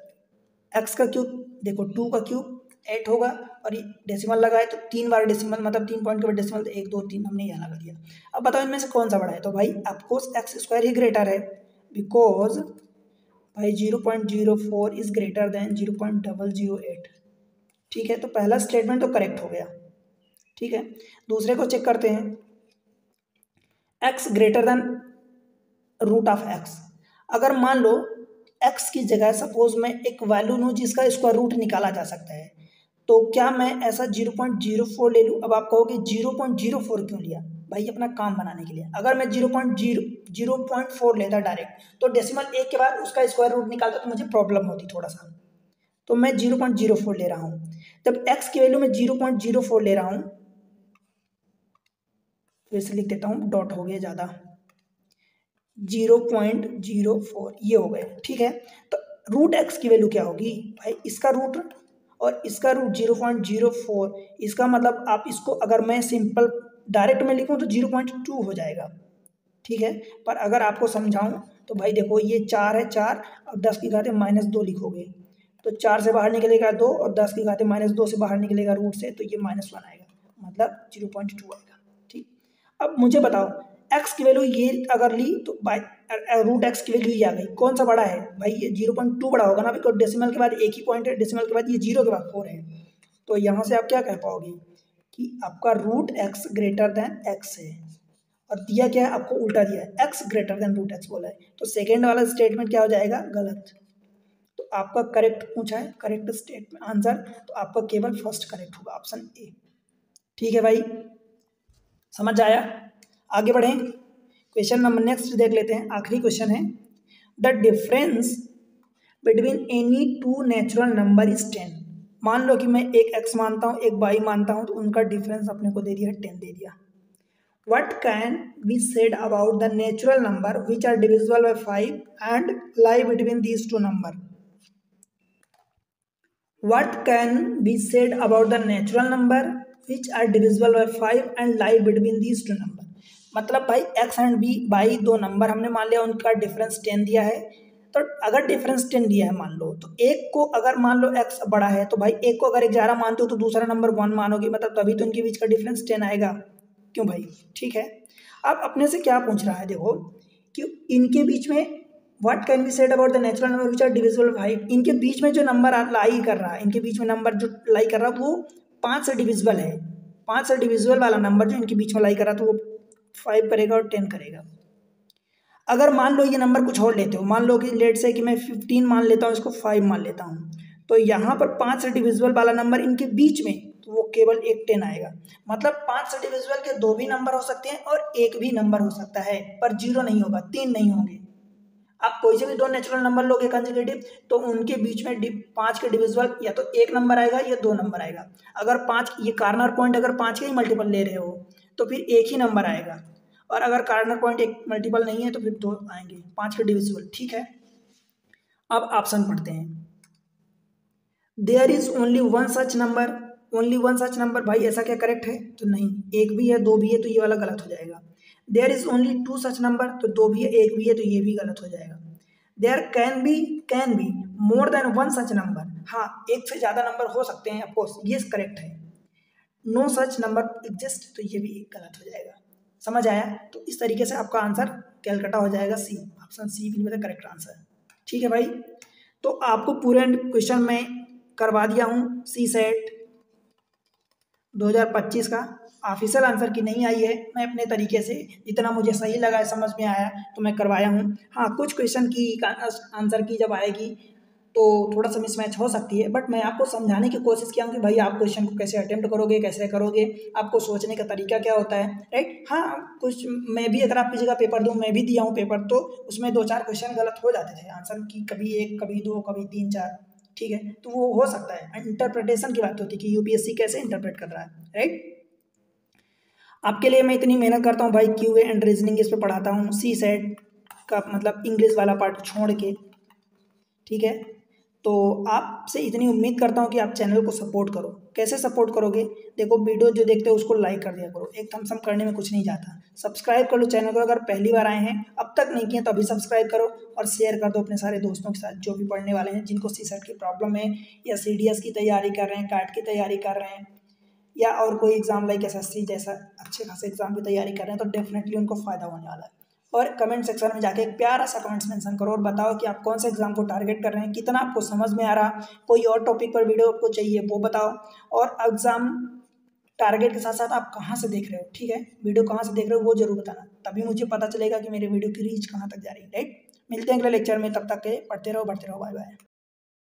एक्स का क्यूब देखो 2 का क्यूब 8 होगा, और ये डेसिमल लगाए तो 3 बार डेसिमल, मतलब 3 पॉइंट के बाद डेसिमल, 1 2 3 हमने यहाँ लगा दिया। अब बताओ इनमें से कौन सा बड़ा है, तो भाई ऑफकोर्स एक्स स्क्वायर ही ग्रेटर है, बिकॉज भाई 0.04 इज ग्रेटर देन 0.008। ठीक है, तो पहला स्टेटमेंट तो करेक्ट हो गया। ठीक है, दूसरे को चेक करते हैं, X greater than root of X. अगर मान लो एक्स की जगह सपोज मैं एक वैल्यू लूँ जिसका स्क्वायर रूट निकाला जा सकता है, तो क्या मैं ऐसा 0.04 ले लूँ। अब आप कहोगे 0.04 क्यों लिया, भाई अपना काम बनाने के लिए। अगर मैं 0.4 लेता डायरेक्ट, तो डेसिमल 1 के बाद उसका स्क्वायर रूट निकालता तो मुझे प्रॉब्लम होती थोड़ा सा, तो मैं 0.04 ले रहा हूँ। जब एक्स की वैल्यू मैं 0.04 ले रहा हूँ, फिर से लिख देता हूँ, डॉट हो गया ज़्यादा, 0.04 ये हो गए। ठीक है, तो रूट एक्स की वैल्यू क्या होगी भाई, इसका रूट और इसका रूट 0.04, इसका मतलब आप इसको अगर मैं सिंपल डायरेक्ट में लिखूँ तो 0.2 हो जाएगा। ठीक है, पर अगर आपको समझाऊं तो भाई देखो ये 4 है, 4 और 10 की घाते -2 लिखोगे, तो 4 से बाहर निकलेगा 2 और 10 की घाते -2 से बाहर निकलेगा रूट से, तो ये -1 आएगा, मतलब 0.2 आएगा। ठीक, अब मुझे बताओ एक्स की वैल्यू ये अगर ली तो बाई रूट एक्स की वैल्यू ये आ गई, कौन सा बड़ा है भाई, ये 0.2 बड़ा होगा ना, बिकॉज डेसिमल के बाद एक ही पॉइंट है, डेसिमल के बाद ये 0 के बाद 4 है, तो यहाँ से आप क्या कह पाओगे कि आपका root X greater than X है, और दिया क्या है आपको, उल्टा दिया है, X greater than root X बोला है, तो सेकेंड वाला स्टेटमेंट क्या हो जाएगा, गलत। तो आपका करेक्ट पूछा है, करेक्ट स्टेट आंसर, तो आपका केवल फर्स्ट करेक्ट होगा, ऑप्शन ए। ठीक है भाई, समझ आया? आगे बढ़ें, क्वेश्चन नंबर नेक्स्ट देख लेते हैं, आखिरी क्वेश्चन है, the difference between any two natural number is 10। मान लो कि मैं एक x मानता हूँ, एक y मानता हूँ, तो उनका डिफरेंस अपने को दे दिया 10 दे दिया। What can be said about the natural number which are divisible by 5 and lie between these two numbers? What can be said about the natural number which are divisible by 5 and lie between these two numbers? मतलब भाई x and b by दो number हमने मान लिया, उनका difference 10 दिया है। तो अगर डिफरेंस 10 दिया है मान लो, तो एक को अगर मान लो x बड़ा है, तो भाई एक को अगर 11 मानते हो तो दूसरा नंबर 1 मानोगे, मतलब तभी तो इनके बीच का डिफरेंस 10 आएगा। क्यों भाई? ठीक है। अब अपने से क्या पूछ रहा है, देखो कि इनके बीच में what can be said about the natural number which are divisible by 5। इनके बीच में जो नंबर लाई कर रहा है, इनके बीच में नंबर जो लाई कर रहा है वो 5 से डिविजिबल है। 5 से डिविजिबल वाला नंबर जो इनके बीच में लाई कर रहा है, तो वो 5 करेगा और 10 करेगा। अगर मान लो ये नंबर कुछ और लेते हो, मान लो कि लेट से कि मैं 15 मान लेता हूँ, इसको 5 मान लेता हूँ, तो यहाँ पर 5 से डिविजिबल वाला नंबर इनके बीच में, तो वो केवल एक 10 आएगा। मतलब 5 से डिविजिबल के 2 भी नंबर हो सकते हैं और एक भी नंबर हो सकता है, पर 0 नहीं होगा, 3 नहीं होंगे। आप कोई से भी दो नेचुरल नंबर लोगे कंसेक्यूटिव, तो उनके बीच में 5 के डिविजिबल या तो एक नंबर आएगा या 2 नंबर आएगा। अगर 5, ये कार्नर पॉइंट अगर 5 के ही मल्टीपल ले रहे हो तो फिर एक ही नंबर आएगा, और अगर कार्नर पॉइंट एक मल्टीपल नहीं है तो फिर 2 आएंगे, 5 के डिविजिबल। ठीक है, अब ऑप्शन पढ़ते हैं। There is only one such number, only one such number, भाई ऐसा क्या करेक्ट है? तो नहीं, एक भी है, दो भी है, तो ये वाला गलत हो जाएगा। There is only two such number, तो दो भी है, एक भी है, तो ये भी गलत हो जाएगा। There can be more than one such number, हाँ एक से ज़्यादा नंबर हो सकते हैं, ऑफकोर्स ये करेक्ट है। नो सच नंबर एग्जिस्ट, तो ये भी गलत हो जाएगा। समझ आया? तो इस तरीके से आपका आंसर कैलकाटा हो जाएगा, C, option C will be the correct answer. ठीक है भाई, तो आपको पूरे क्वेश्चन में करवा दिया हूँ सी सेट 2025 का। ऑफिशियल आंसर की नहीं आई है, मैं अपने तरीके से जितना मुझे सही लगा है, समझ में आया, तो मैं करवाया हूँ। हाँ, कुछ क्वेश्चन की आंसर की जब आएगी तो थोड़ा सा मिसमैच हो सकती है, बट मैं आपको समझाने की कोशिश किया हूँ कि भाई आप क्वेश्चन को कैसे अटेम्प्ट करोगे, कैसे करोगे, आपको सोचने का तरीका क्या होता है, राइट। हाँ, कुछ मैं भी अगर आपकी जगह पेपर दूँ, मैं भी दिया हूँ पेपर, तो उसमें 2-4 क्वेश्चन गलत हो जाते थे आंसर की, कभी 1, कभी 2, कभी 3-4। ठीक है, तो वो हो सकता है, इंटरप्रिटेशन की बात होती है कि यूपीएससी कैसे इंटरप्रेट कर रहा है, राइट। आपके लिए मैं इतनी मेहनत करता हूँ भाई, क्यूए एंड रीजनिंग इस पर पढ़ाता हूँ, सी सेट का मतलब इंग्लिश वाला पार्ट छोड़ के। ठीक है, तो आपसे इतनी उम्मीद करता हूँ कि आप चैनल को सपोर्ट करो। कैसे सपोर्ट करोगे? देखो, वीडियो जो देखते हो उसको लाइक कर दिया करो, एक थम्स अप करने में कुछ नहीं जाता। सब्सक्राइब कर लो चैनल को, अगर पहली बार आए हैं, अब तक नहीं किए तो अभी सब्सक्राइब करो, और शेयर कर दो अपने सारे दोस्तों के साथ जो भी पढ़ने वाले हैं, जिनको सीसेट की प्रॉब्लम है, या सीडीएस की तैयारी कर रहे हैं, कैट की तैयारी कर रहे हैं, या और कोई एग्जाम लाइक एसएससी जैसा अच्छे खासे एग्जाम की तैयारी कर रहे हैं, तो डेफिनेटली उनको फ़ायदा होने वाला है। और कमेंट सेक्शन में जाके एक प्यारा सा कमेंट्स मेंशन करो और बताओ कि आप कौन से एग्जाम को टारगेट कर रहे हैं, कितना आपको समझ में आ रहा, कोई और टॉपिक पर वीडियो आपको चाहिए वो बताओ, और एग्जाम टारगेट के साथ साथ आप कहाँ से देख रहे हो, ठीक है, वीडियो कहाँ से देख रहे हो वो जरूर बताना, तभी मुझे पता चलेगा कि मेरे वीडियो की रीच कहाँ तक जा रही है, राइट। मिलते हैं अगले लेक्चर में, तब तक के पढ़ते रहो, बढ़ते रहो, बाय बाय।